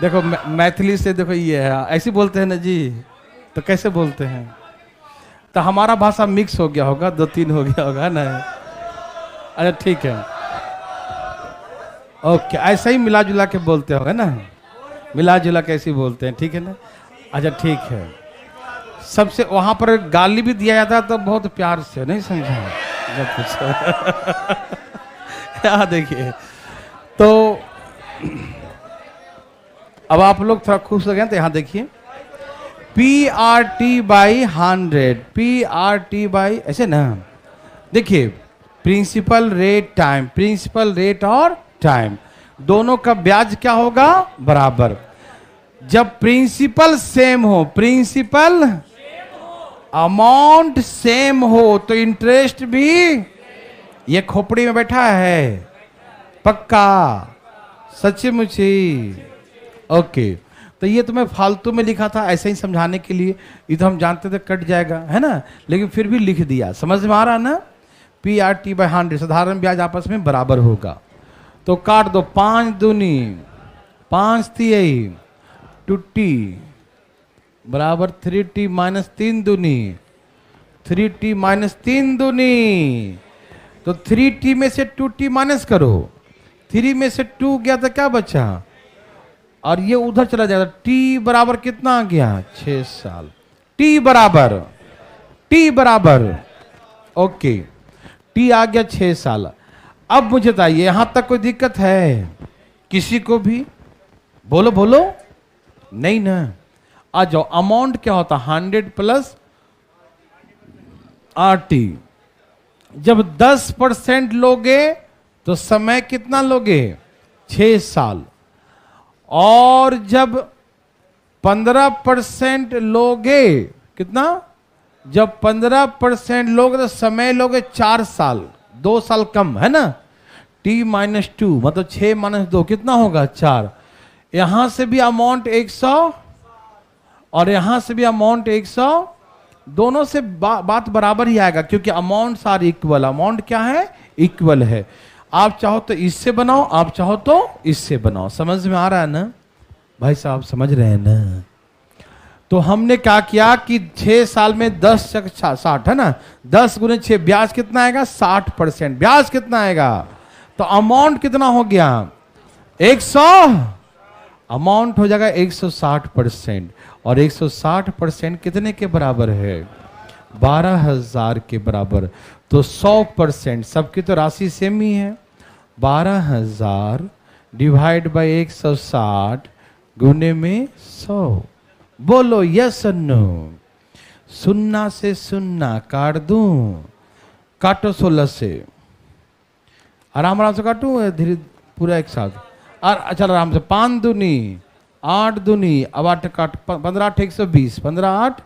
देखो मैथिली से, देखो ये है, ऐसे बोलते हैं ना जी। तो कैसे बोलते हैं? तो हमारा भाषा मिक्स हो गया होगा, 2-3 हो गया होगा ना। अच्छा ठीक है, ओके, ऐसा ही मिला जुला के बोलते होगा ना, मिला जुला के ऐसे बोलते हैं, ठीक है ना? अच्छा ठीक है, सबसे वहां पर गाली भी दिया जाता तो बहुत प्यार से, नहीं समझा जब कुछ यहाँ देखिए। तो अब आप लोग थोड़ा खुश हो गए तो यहाँ देखिए, PRT बाई 100, PRT बाई ऐसे ना, देखिए principal rate time, principal rate और टाइम दोनों का ब्याज क्या होगा, बराबर। जब प्रिंसिपल सेम हो, प्रिंसिपल अमाउंट सेम हो तो इंटरेस्ट भी, ये खोपड़ी में बैठा है पक्का, सच्ची मुची। ओके, तो ये तो मैं फालतू में लिखा था ऐसे ही समझाने के लिए, ये तो हम जानते थे कट जाएगा है ना, लेकिन फिर भी लिख दिया, समझ में आ रहा ना। PRT बाई 100 साधारण ब्याज आपस में बराबर होगा, तो काट दो, 5 दूनी 5 तिहाई 2T बराबर 3T माइनस 3 दूनी 3T माइनस 3 दूनी, तो 3T में से 2T माइनस करो, 3 में से 2 गया तो क्या बचा, और ये उधर चला जाएगा। T बराबर कितना आ गया, 6 साल। T बराबर ओके, T आ गया 6 साल। अब मुझे बताइए यहां तक कोई दिक्कत है किसी को भी, बोलो बोलो, नहीं ना। आ जाओ, अमाउंट क्या होता, 100 प्लस RT। जब 10% लोगे तो समय कितना लोगे, 6 साल, और जब 15% लोगे, कितना, जब 15% लोगे तो समय लोगे 4 साल, 2 साल कम है ना। T माइनस 2 मतलब 6 माइनस 2 कितना होगा, 4। यहां से भी अमाउंट 100 और यहां से भी अमाउंट 100, दोनों से बात बराबर ही आएगा, क्योंकि अमाउंट आर इक्वल, अमाउंट क्या है, इक्वल है। आप चाहो तो इससे बनाओ, आप चाहो तो इससे बनाओ, समझ में आ रहा है ना भाई साहब, समझ रहे हैं ना। तो हमने क्या किया कि 6 साल में 10 60 है ना, 10 गुने 6 ब्याज कितना आएगा, 60%। ब्याज कितना आएगा, तो अमाउंट कितना हो गया, 100, अमाउंट हो जाएगा 160%, और 160% कितने के बराबर है, 12,000 के बराबर। तो 100%, सबकी तो राशि सेम ही है, 12,000 डिवाइड बाई 160 गुने में 100। बोलो यस और नो। सुन्ना से सुन्ना काट दूं, काटो 16 से, आराम आराम से काटू, धीरे पूरा एक साथ, और चल आराम से। 5 दूनी 8 दूनी, अब 8 काट, 15 8 120, 15 8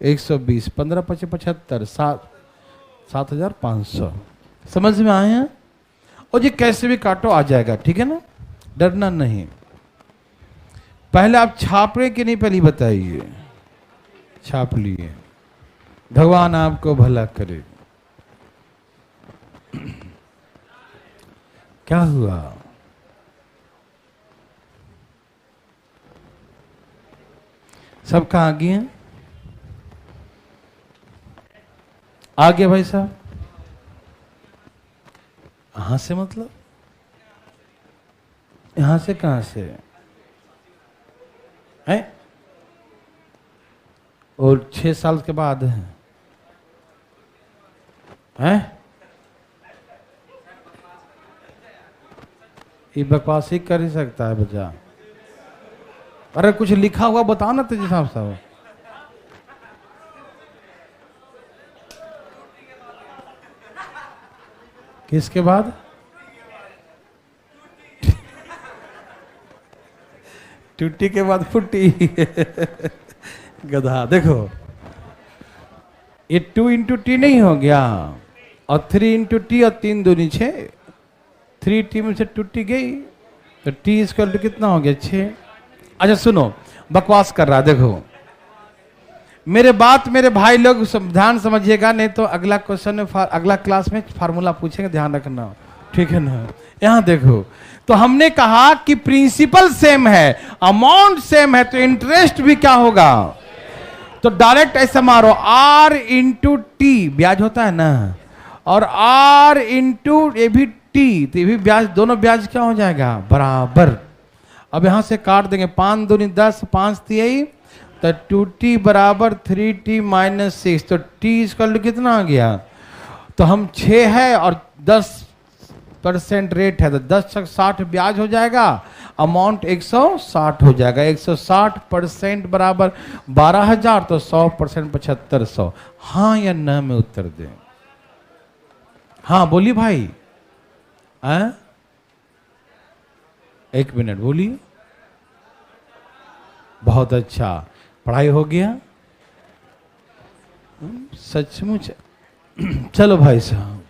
120, 15 5 75, 7,500। समझ में आए हैं। और ये कैसे भी काटो आ जाएगा, ठीक है ना, डरना नहीं। पहले आप छाप रहे कि नहीं, पहले बताइए। छाप लिए, भगवान आपको भला करे। क्या हुआ, सब कहाँ आ गए, आ गया भाई साहब, यहां से मतलब, यहां से कहां से है, और 6 साल के बाद है, ये बकवास ही कर ही सकता है बच्चा। अरे कुछ लिखा हुआ बताओ ना तेजी साहब। किसके बाद, टूटी के बाद फुटी। गधा, देखो ये 2 इंटू टी नहीं हो गया, और 3 इंटू टी, और 3 दूनी 6, 3T में से टूटी गई, तो T इक्वल टू कितना हो गया, 6। अच्छा सुनो, बकवास कर रहा, देखो मेरे बात, मेरे भाई लोग ध्यान समझिएगा, नहीं तो अगला क्वेश्चन में, अगला क्लास में फार्मूला पूछेंगे, ध्यान रखना, ठीक है ना। यहां देखो, तो हमने कहा कि प्रिंसिपल सेम है, अमाउंट सेम है, तो इंटरेस्ट भी क्या होगा, तो डायरेक्ट ऐसा मारो, R इंटू टी ब्याज होता है ना, और R इंटू ये भी T, तो ये भी ब्याज, दोनों ब्याज क्या हो जाएगा, बराबर। अब यहां से काट देंगे, 5 दूनी 10, 5 तिहाई, तो 2t बराबर 3t माइनस 6, तो t इक्वल कितना आ गया? तो हम 6 है और 10% रेट है, तो 10/60 ब्याज हो जाएगा, अमाउंट 160 हो जाएगा। 160% बराबर 12,000, तो 100% 7500। हाँ या न में उत्तर दें। हाँ बोलिए भाई। एक मिनट बोलिए। बहुत अच्छा, पढ़ाई हो गया सचमुच। चलो भाई साहब,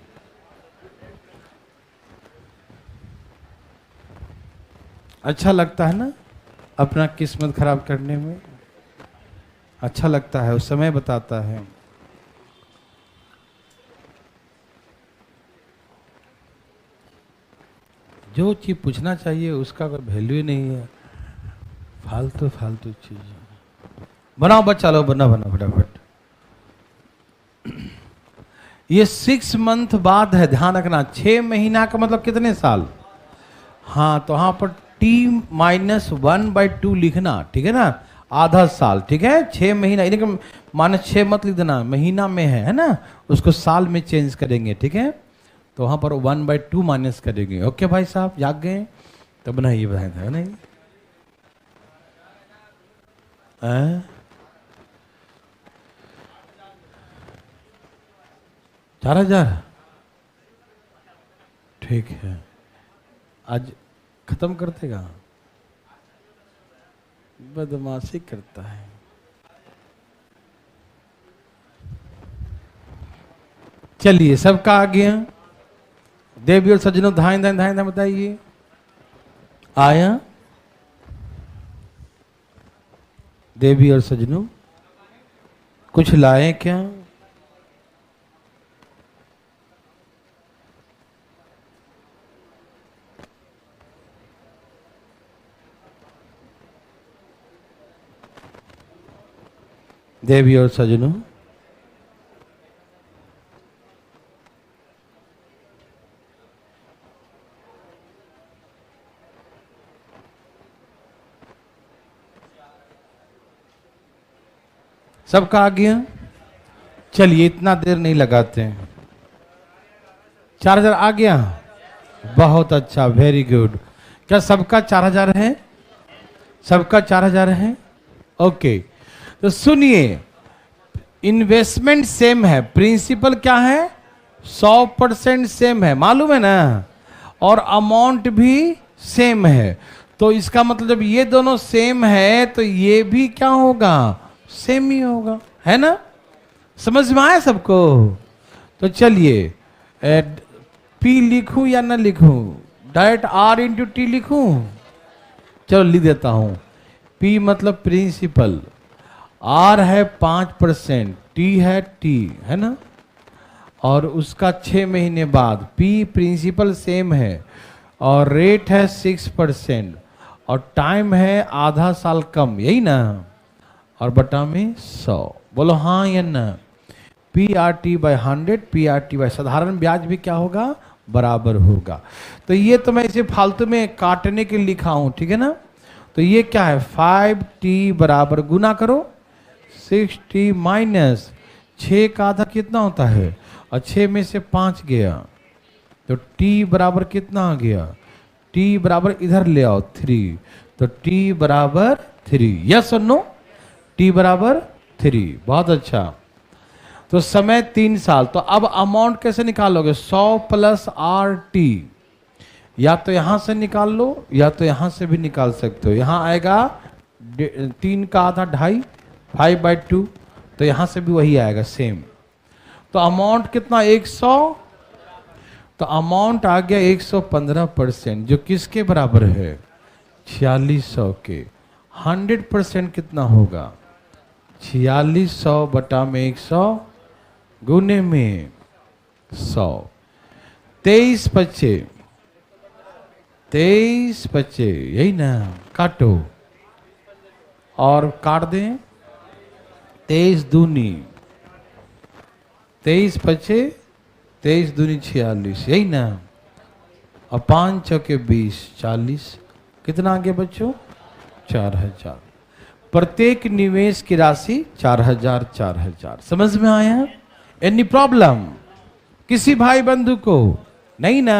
अच्छा लगता है ना अपना किस्मत खराब करने में? अच्छा लगता है, उस समय बताता है। जो चीज पूछना चाहिए उसका कोई वैल्यू ही नहीं है, फालतू फालतू चीज। बनाओ बच्चा लोग, बना फटाफट। ये 6 मंथ बाद है, ध्यान रखना। 6 महीना का मतलब कितने साल? हाँ, तो वहां पर t-1/2 लिखना, ठीक है ना, आधा साल, ठीक है। 6 महीना, लेकिन -6 मत लिख देना, महीना में है ना, उसको साल में चेंज करेंगे, ठीक है। तो वहां पर 1/2 माइनस करेंगे। ओके भाई साहब, जाग गए? तो बनाइए, बताए नहीं 4,000, ठीक है। आज खत्म कर देगा, बदमाशी करता है। चलिए, सबका आ गया? देवी और सज्जनों, धाएं धाएं धाएं धाएं बताइए। आया? देवी और सज्जनों कुछ लाए क्या? देवी और सज्जनों, सबका आ गया? चलिए, इतना देर नहीं लगाते हैं। 4,000 आ गया? बहुत अच्छा, वेरी गुड। क्या सबका 4,000 है? सबका 4,000 है? ओके, तो सुनिए, इन्वेस्टमेंट सेम है, प्रिंसिपल क्या है? 100% सेम है, मालूम है ना, और अमाउंट भी सेम है। तो इसका मतलब जब ये दोनों सेम है तो ये भी क्या होगा? सेम ही होगा, है ना? समझ में आया सबको? तो चलिए, P लिखूं या ना लिखूं? डायरेक्ट R/T लिखूं? चलो लिख देता हूं। P मतलब प्रिंसिपल, R है 5%, T है ना, और उसका 6 महीने बाद। P प्रिंसिपल सेम है और रेट है 6% और टाइम है आधा साल कम, यही ना, और बटा में 100। बोलो हाँ या ना? PRT/100, PRT साधारण ब्याज भी क्या होगा? बराबर होगा। तो ये तो मैं इसे फालतू में काटने के लिए लिखा हूं, ठीक है ना। तो ये क्या है? 5t बराबर, गुना करो 6t माइनस 6 का आधा कितना होता है, और 6 में से 5 गया, तो t बराबर कितना आ गया? t बराबर इधर ले आओ 3, तो t बराबर 3। यस और नो? t बराबर 3। बहुत अच्छा। तो समय 3 साल। तो अब अमाउंट कैसे निकालोगे? 100 + RT, या तो यहां से निकाल लो या तो यहां से भी निकाल सकते हो। यहां आएगा 3 का आधा 2.5, 5/2, तो यहां से भी वही आएगा सेम। तो अमाउंट कितना? 100। तो अमाउंट आ गया 115%, जो किसके बराबर है? 4600 के। 100% कितना होगा? 4600 बटा में 100 गुने में 100। 23 बच्चे, यही ना, काटो और काट दें। 23 दूनी 23 बच्चे, 23 दूनी 46, यही ना, और 5 चौके 20, 40। कितना आ गया बच्चों? 4,000। प्रत्येक निवेश की राशि 4000 4000। समझ में आया? एनी प्रॉब्लम किसी भाई बंधु को नहीं ना?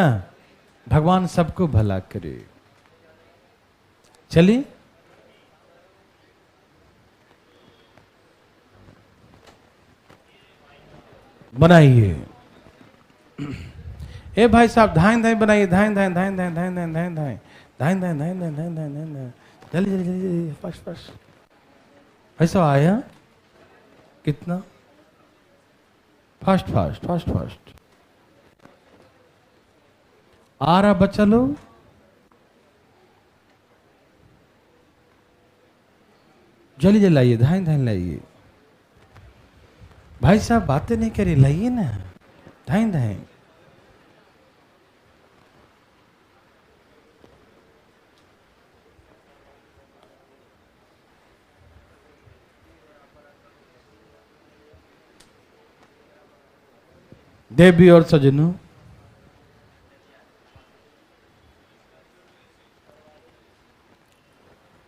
भगवान सबको भला करे। चलिए बनाइए। ए भाई साहब धाइन धाइन बनाइए, धाइन धाइन धाइन धाइन धाइन धाइन धाइन धाइन धाइन धाइन धाइन धाइन धाइन धाइन धाइन धाइन जल्दी जल्दी जल्दी फर्स्ट फर्स्ट। ऐसा आया कितना? फास्ट फास्ट फास्ट फास्ट आ रहा बच्चा लोग। जल्दी जल्दी लाइए, धाइन धाइन लाइए। भाई साहब बातें नहीं करिए, लाइए ना धाइन धाइन। देवी और सजनों,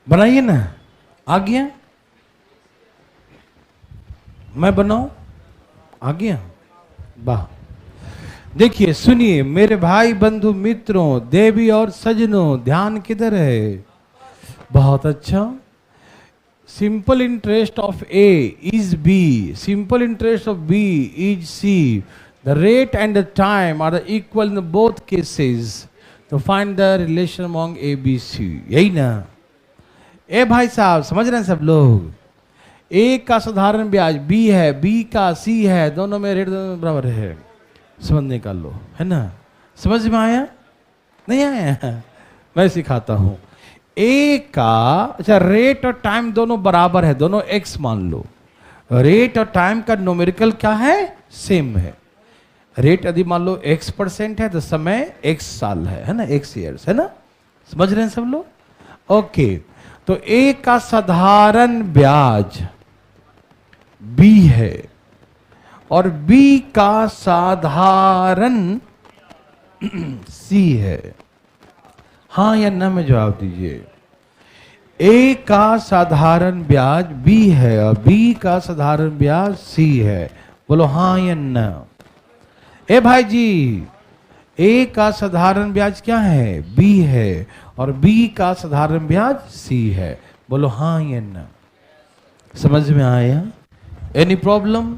बनाइए ना। आ गया? मैं बनाऊं? आ गया? वाह। देखिए सुनिए मेरे भाई बंधु मित्रों, देवी और सजनों, ध्यान किधर है? बहुत अच्छा। Simple interest of A is B, simple interest of B is C, the rate and the time are equal in both cases, तो find the relation among A B C. यही ना? ए भाई साहब समझ रहे हैं सब लोग? ए का साधारण ब्याज बी है, बी का सी है, दोनों में रेट दोनों बराबर है। समझ निकाल लो, है ना? समझ में आया? नहीं आया? मैं सिखाता हूं। ए का अच्छा रेट और टाइम दोनों बराबर है, दोनों एक्स मान लो। रेट और टाइम का न्यूमेरिकल क्या है? सेम है। रेट यदि मान लो x% है तो समय x साल है ना? x ईयर्स, है ना? समझ रहे हैं सब लोग? ओके, तो ए का साधारण ब्याज b है और b का साधारण c है। हाँ या ना में जवाब दीजिए। a का साधारण ब्याज b है और b का साधारण ब्याज c है। बोलो हाँ या ना। ए भाई जी, a का साधारण ब्याज क्या है? b है और b का साधारण ब्याज c है। बोलो हाँ या ना। समझ में आया? Any problem?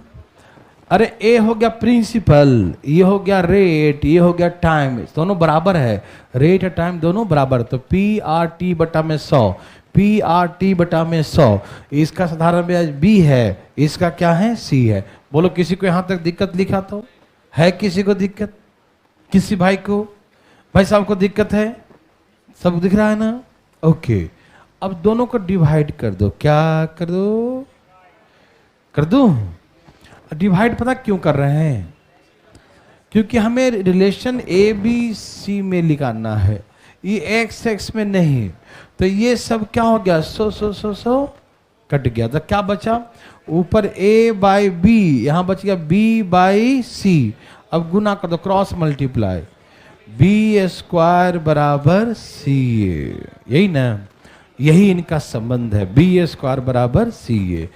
अरे ए हो गया प्रिंसिपल, ये हो गया रेट, ये हो गया टाइम, दोनों बराबर है। रेट और टाइम दोनों बराबर, तो PRT बटा में 100, PRT बटा में 100। इसका साधारण ब्याज b है, इसका क्या है? c है। बोलो किसी को यहां तक दिक्कत लिखा तो है? किसी को दिक्कत? किसी भाई को, भाई साहब को दिक्कत है? सब दिख रहा है ना? ओके, अब दोनों को डिवाइड कर दो। क्या कर दो? कर दो डिवाइड। पता क्यों कर रहे हैं? क्योंकि हमें रिलेशन ए बी सी में निकालना है, ये एक्स एक्स में नहीं। तो ये सब क्या हो गया? 100 कट गया, तो क्या बचा? ऊपर a बाई बी, यहां बच गया b बाई सी। अब गुना कर दो, क्रॉस मल्टीप्लाई, b स्क्वायर बराबर सी ए। यही ना? यही इनका संबंध है, b स्क्वायर बराबर सी ए।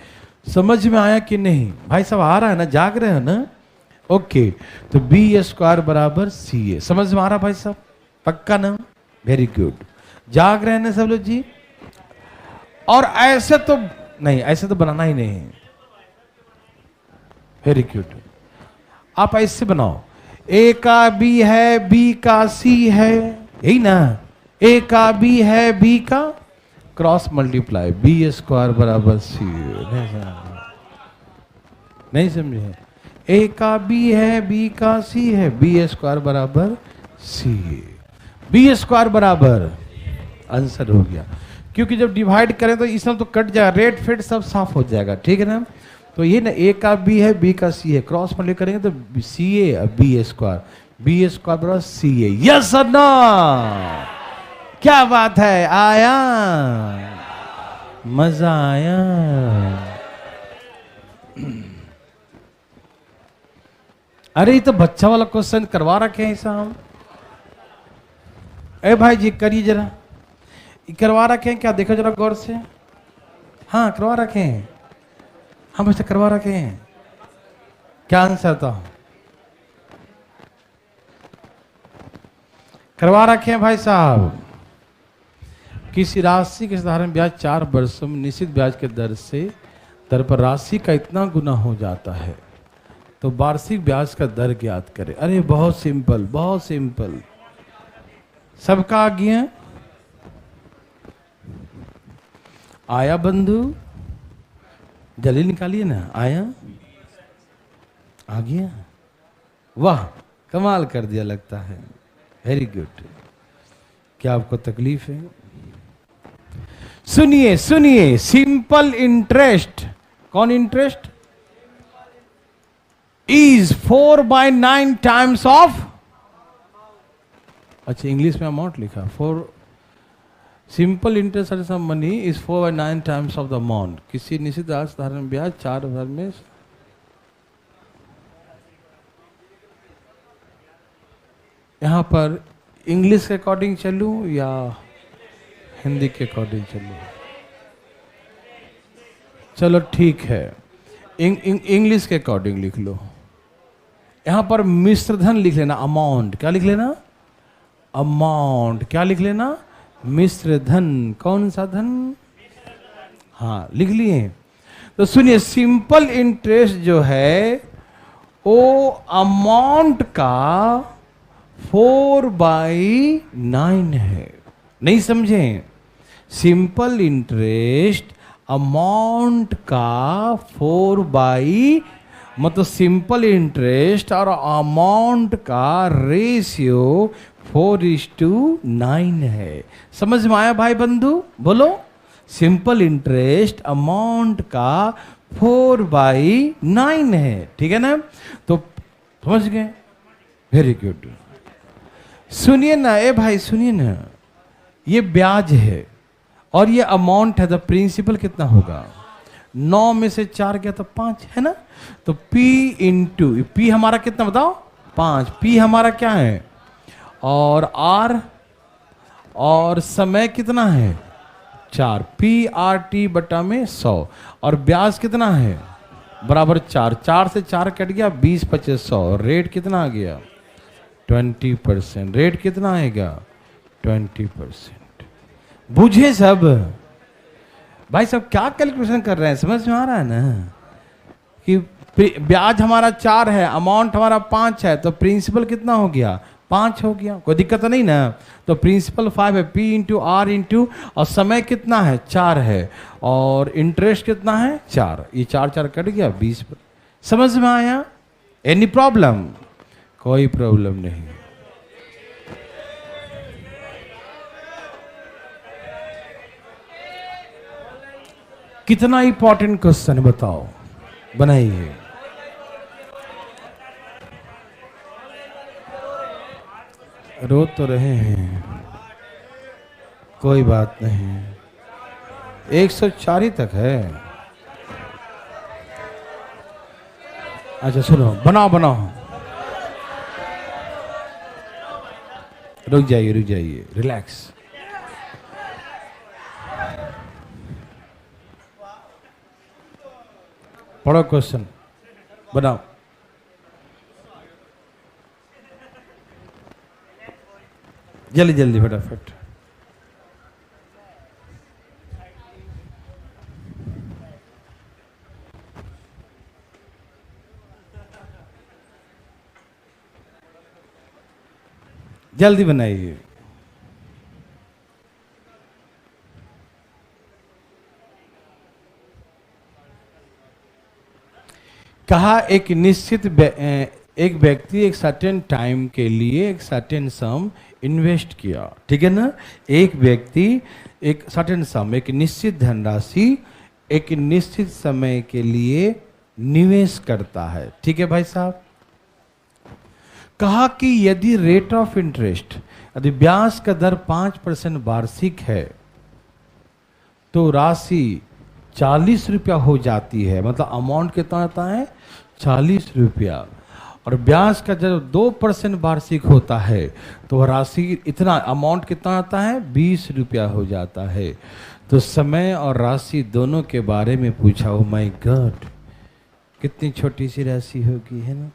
समझ में आया कि नहीं? भाई सब आ रहा है ना? जाग रहे हो ना? ओके, तो b स्क्वायर बराबर सी ए। समझ में आ रहा भाई साहब? पक्का ना? Very good. जाग रहे हैं ना सब लोग जी? और ऐसे तो नहीं, ऐसे तो बनाना ही नहीं। Very good. आप ऐसे बनाओ, a का b है, b का c है, यही ना? a का b है, b का क्रॉस मल्टीप्लाई, b स्क्वायर बराबर c। नहीं समझे? a का b है, b का c है, b स्क्वायर बराबर c। b स्क्वायर बराबर आंसर हो गया। क्योंकि जब डिवाइड करें तो इसमें तो कट जाएगा, रेट फेट सब साफ हो जाएगा। ठीक है ना? तो ये ना a का b है, b का c है, क्रॉस मल्टीप्लाई करेंगे तो c a और b स्क्वायर, b स्क्वायर बराबर c a। यस और नो? क्या बात है? आया? मजा आया? अरे ये तो बच्चा वाला क्वेश्चन करवा रखे हैं साहब। ए भाई जी करिए जरा, करवा रखे हैं क्या? देखो जरा गौर से। हाँ करवा रखे हैं, हाँ बच्चे करवा रखे हैं। क्या आंसर था? करवा रखे हैं भाई साहब। किसी राशि के साधारण ब्याज 4 वर्षों में निश्चित ब्याज के दर पर राशि का इतना गुना हो जाता है तो वार्षिक ब्याज का दर ज्ञात करें। अरे बहुत सिंपल, बहुत सिंपल, सबका आ गया। आया बंधु, जल्दी निकालिए ना। आया, आ गया, वाह कमाल कर दिया लगता है, वेरी गुड। क्या आपको तकलीफ है? सुनिए सुनिए, सिंपल इंटरेस्ट, कौन इंटरेस्ट? इज 4/9 टाइम्स ऑफ, अच्छा इंग्लिश में अमाउंट लिखा, for simple interest of money is 4/9 times of the amount. किसी निश्चित साधारण ब्याज 4 वर्ष में, यहां पर इंग्लिश के अकॉर्डिंग चलूं या हिंदी के अकॉर्डिंग चलूं? चलो ठीक है, इंग्लिश के अकॉर्डिंग लिख लो। यहां पर मिश्र धन लिख लेना, अमाउंट। क्या लिख लेना? अमाउंट। क्या लिख लेना? मिश्र धन। कौन सा धन? हाँ लिख लिए। तो सुनिए, सिंपल इंटरेस्ट जो है वो अमाउंट का 4/9 है। नहीं समझे? सिंपल इंटरेस्ट अमाउंट का मतलब सिंपल इंटरेस्ट और अमाउंट का रेशियो 4:9 है। समझ में आया भाई बंधु? बोलो। सिंपल इंटरेस्ट अमाउंट का 4/9 है, ठीक है ना? तो समझ गए, वेरी गुड। सुनिए ना, ए भाई सुनिए ना, ये ब्याज है और ये अमाउंट है, तो प्रिंसिपल कितना होगा? 9 में से 4 गया तो 5 है ना? तो P इंटू P हमारा कितना बताओ? 5। P हमारा क्या है? और R और समय कितना है? 4। PRT बटा में 100 और ब्याज कितना है? बराबर 4। 4 से 4 कट गया, 20 25 100। रेट कितना आ गया? 20%। रेट कितना आएगा? 20%। बुझे सब भाई? सब क्या कैलकुलेशन कर रहे हैं? समझ में आ रहा है ना कि ब्याज हमारा 4 है, अमाउंट हमारा 5 है, तो प्रिंसिपल कितना हो गया? 5 हो गया। कोई दिक्कत तो नहीं ना? तो प्रिंसिपल 5 है, P इंटू R इंटू, और समय कितना है? 4 है, और इंटरेस्ट कितना है? 4। ये 4 4 कट गया, 20। समझ में आया? Any problem? कोई प्रॉब्लम नहीं। कितना इंपॉर्टेंट क्वेश्चन है बताओ, बनाइए। रो तो रहे हैं, कोई बात नहीं। 104 ही तक है। अच्छा सुनो, बनाओ बनाओ। रुक जाइए, रिलैक्स। पढ़ो क्वेश्चन, बनाओ। जल्दी जल्दी फटाफट। जल्दी बनाइए। कहा एक निश्चित एक व्यक्ति एक सर्टेन टाइम के लिए एक सर्टेन सम इन्वेस्ट किया, ठीक है ना? एक व्यक्ति एक सर्टेन सम, एक निश्चित धनराशि एक निश्चित समय के लिए निवेश करता है, ठीक है भाई साहब? कहा कि यदि रेट ऑफ इंटरेस्ट, यदि ब्याज का दर 5% वार्षिक है तो राशि 40 रुपया हो जाती है। मतलब अमाउंट कितना आता है? 40 रुपया। और ब्याज का जब 2% वार्षिक होता है तो राशि इतना, अमाउंट कितना आता है? 20 रुपया हो जाता है। तो समय और राशि दोनों के बारे में पूछा। ओ माय गॉड, कितनी छोटी सी राशि होगी, है ना?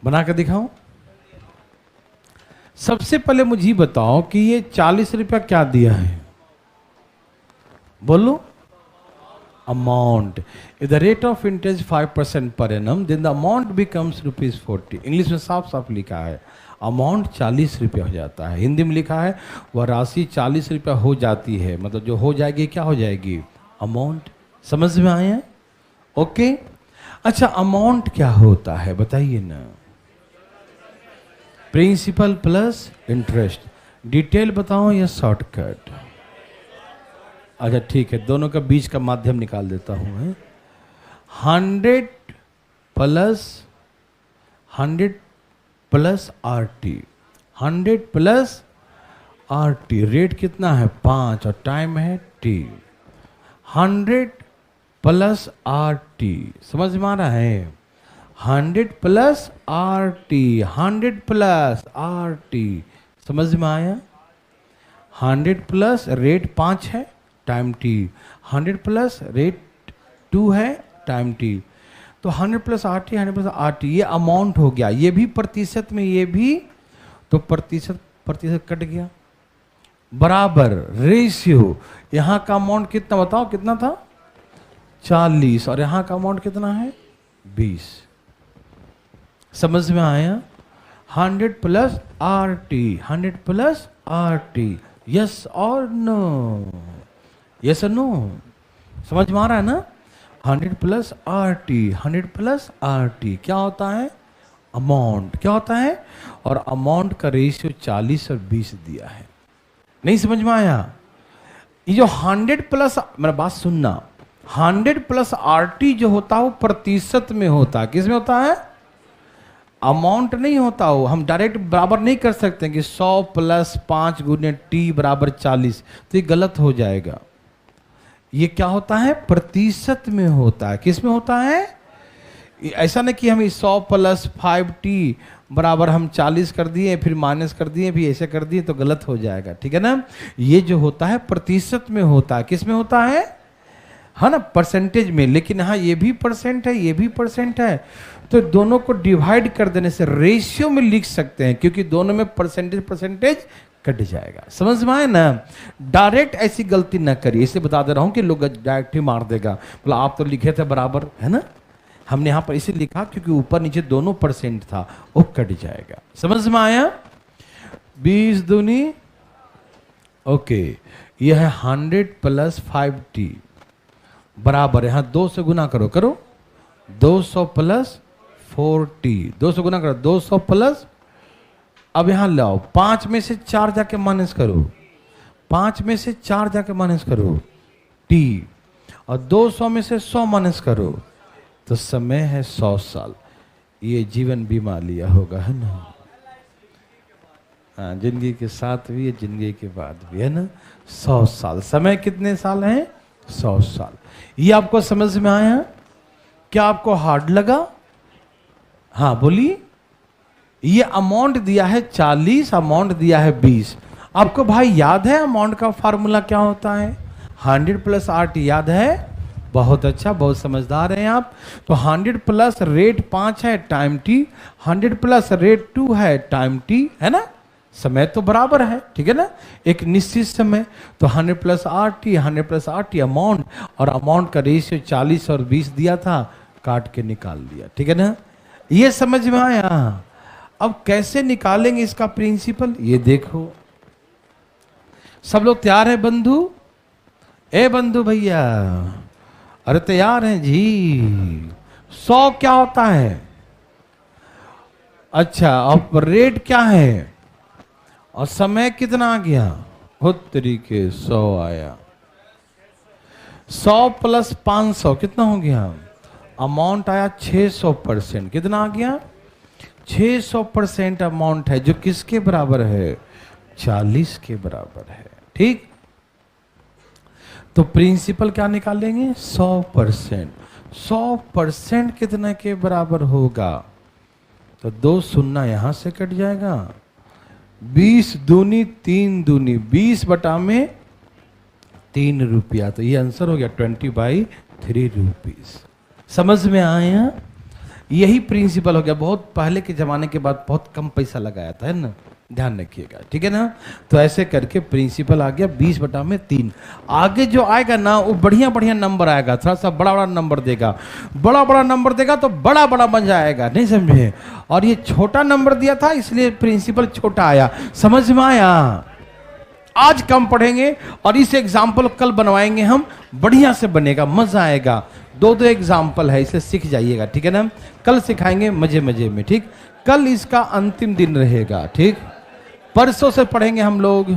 बना कर दिखाऊं? सबसे पहले मुझे बताओ कि ये 40 रुपया क्या दिया है? बोलो। Amount. If the rate of interest 5% per annum, then the amount becomes ₹40। English में साफ साफ लिखा है अमाउंट 40 रुपया हो जाता है। हिंदी में लिखा है वह राशि 40 रुपया हो जाती है, मतलब जो हो जाएगी क्या हो जाएगी? अमाउंट। समझ में आया? ओके। अच्छा, अमाउंट क्या होता है बताइए ना? Principal plus interest. डिटेल बताओ या शॉर्टकट? अच्छा ठीक है, दोनों का बीच का माध्यम निकाल देता हूं। 100 plus RT, 100 plus RT। Rate कितना है? 5 और टाइम है T। 100 प्लस RT, समझ में आ रहा है? 100 प्लस RT, 100 प्लस RT, समझ में आया? 100 प्लस रेट 5 है, टाइम T। 100 प्लस रेट 2 है, टाइम T। तो 100 प्लस RT, 100 प्लस RT, ये अमाउंट हो गया। ये भी प्रतिशत में, ये भी, तो प्रतिशत कट गया, बराबर रेशियो। यहां का अमाउंट कितना बताओ? कितना था? 40, और यहां का अमाउंट कितना है? 20। समझ में आया? 100 plus RT, 100 plus RT, yes और नो? यस और नो? समझ में आ रहा है ना? 100 प्लस RT, 100 प्लस RT क्या होता है? अमाउंट। क्या होता है? और अमाउंट का रेशियो 40 और 20 दिया है। नहीं समझ में आया? ये जो 100 प्लस, मेरा बात सुनना, 100 प्लस RT जो होता है वो प्रतिशत में होता है। किस में होता है? अमाउंट नहीं होता हो। हम डायरेक्ट बराबर नहीं कर सकते कि 100 प्लस 5 गुने T बराबर 40, तो ये गलत हो जाएगा। ये क्या होता है? प्रतिशत में होता है। किस में होता है? ऐसा नहीं कि हम 100 प्लस 5T बराबर हम 40 कर दिए, फिर माइनस कर दिए, फिर ऐसे कर दिए, तो गलत हो जाएगा। ठीक है ना? ये जो होता है प्रतिशत में होता है। किस में होता है? हाँ ना, परसेंटेज में। लेकिन हाँ, ये भी परसेंट है, ये भी परसेंट है, तो दोनों को डिवाइड कर देने से रेशियो में लिख सकते हैं, क्योंकि दोनों में परसेंटेज कट जाएगा। समझ में आए ना? डायरेक्ट ऐसी गलती ना करिए, इसे बता दे रहा हूं कि लोग डायरेक्ट ही मार देगा, बोला आप तो लिखे थे बराबर, है ना? हमने यहां पर इसे लिखा क्योंकि ऊपर नीचे दोनों परसेंट था, वो कट जाएगा। समझ में आया? 20 दूनी, ओके। यह है 100 प्लस 5T बराबर, यहां 2 से गुना करो, 200 प्लस 4T, 2 से गुना करो, 200 प्लस, अब यहां लाओ 5 में से 4 जाके माइनस करो, 5 में से 4 जाके माइनस करो T, और 200 में से 100 माइनस करो, तो समय है 100 साल। ये जीवन बीमा लिया होगा, है ना? हाँ, जिंदगी के साथ भी है, जिंदगी के बाद भी, है ना? 100 साल। समय कितने साल हैं? 100 साल। ये आपको समझ में आया? क्या आपको हार्ड लगा? हाँ बोलिए। ये अमाउंट दिया है 40, अमाउंट दिया है 20। आपको भाई याद है अमाउंट का फार्मूला क्या होता है? 100 प्लस RT याद है? बहुत अच्छा, बहुत समझदार हैं आप। तो 100 प्लस रेट 5 है, टाइम T, 100 प्लस रेट 2 है, टाइम T, है ना? समय तो बराबर है, ठीक है ना? एक निश्चित समय। तो 100 plus RT, 100 plus RT amount, और अमाउंट का रेशियो 40 और 20 दिया था, काट के निकाल दिया। ठीक है ना? ये समझ में आया? अब कैसे निकालेंगे इसका प्रिंसिपल, ये देखो। सब लोग तैयार है बंधु? ए बंधु भैया, अरे तैयार हैं जी? 100 क्या होता है? अच्छा, अब रेट क्या है और समय कितना आ गया? खुद तरीके 100 आया। 100 प्लस 500 कितना हो गया? अमाउंट आया 600%। कितना आ गया? 600% अमाउंट है, जो किसके बराबर है? 40 के बराबर है। ठीक, तो प्रिंसिपल क्या निकालेंगे? 100%। 100% कितने के बराबर होगा? तो 2 शून्य यहां से कट जाएगा। 20 दूनी 3 दूनी 20 बटा में ₹3। तो ये आंसर हो गया 20/3 रुपीज। समझ में आया? यही प्रिंसिपल हो गया। बहुत पहले के जमाने के बाद बहुत कम पैसा लगाया था, है ना, ध्यान रखिएगा, ठीक है ना। तो ऐसे करके प्रिंसिपल आ गया 20/3। आगे जो आएगा ना वो बढ़िया बढ़िया नंबर आएगा, थोड़ा सा बड़ा बड़ा नंबर देगा, बड़ा बड़ा नंबर देगा तो बड़ा बड़ा बन जाएगा, नहीं समझे। और ये छोटा नंबर दिया था इसलिए प्रिंसिपल छोटा आया। समझ में आया? आज कम पढ़ेंगे और इस एग्जाम्पल कल बनवाएंगे हम, बढ़िया से बनेगा, मजा आएगा। दो एग्जाम्पल है, इसे सीख जाइएगा, ठीक है ना। कल सिखाएंगे मजे मजे में, ठीक। कल इसका अंतिम दिन रहेगा, ठीक। परसों से पढ़ेंगे हम लोग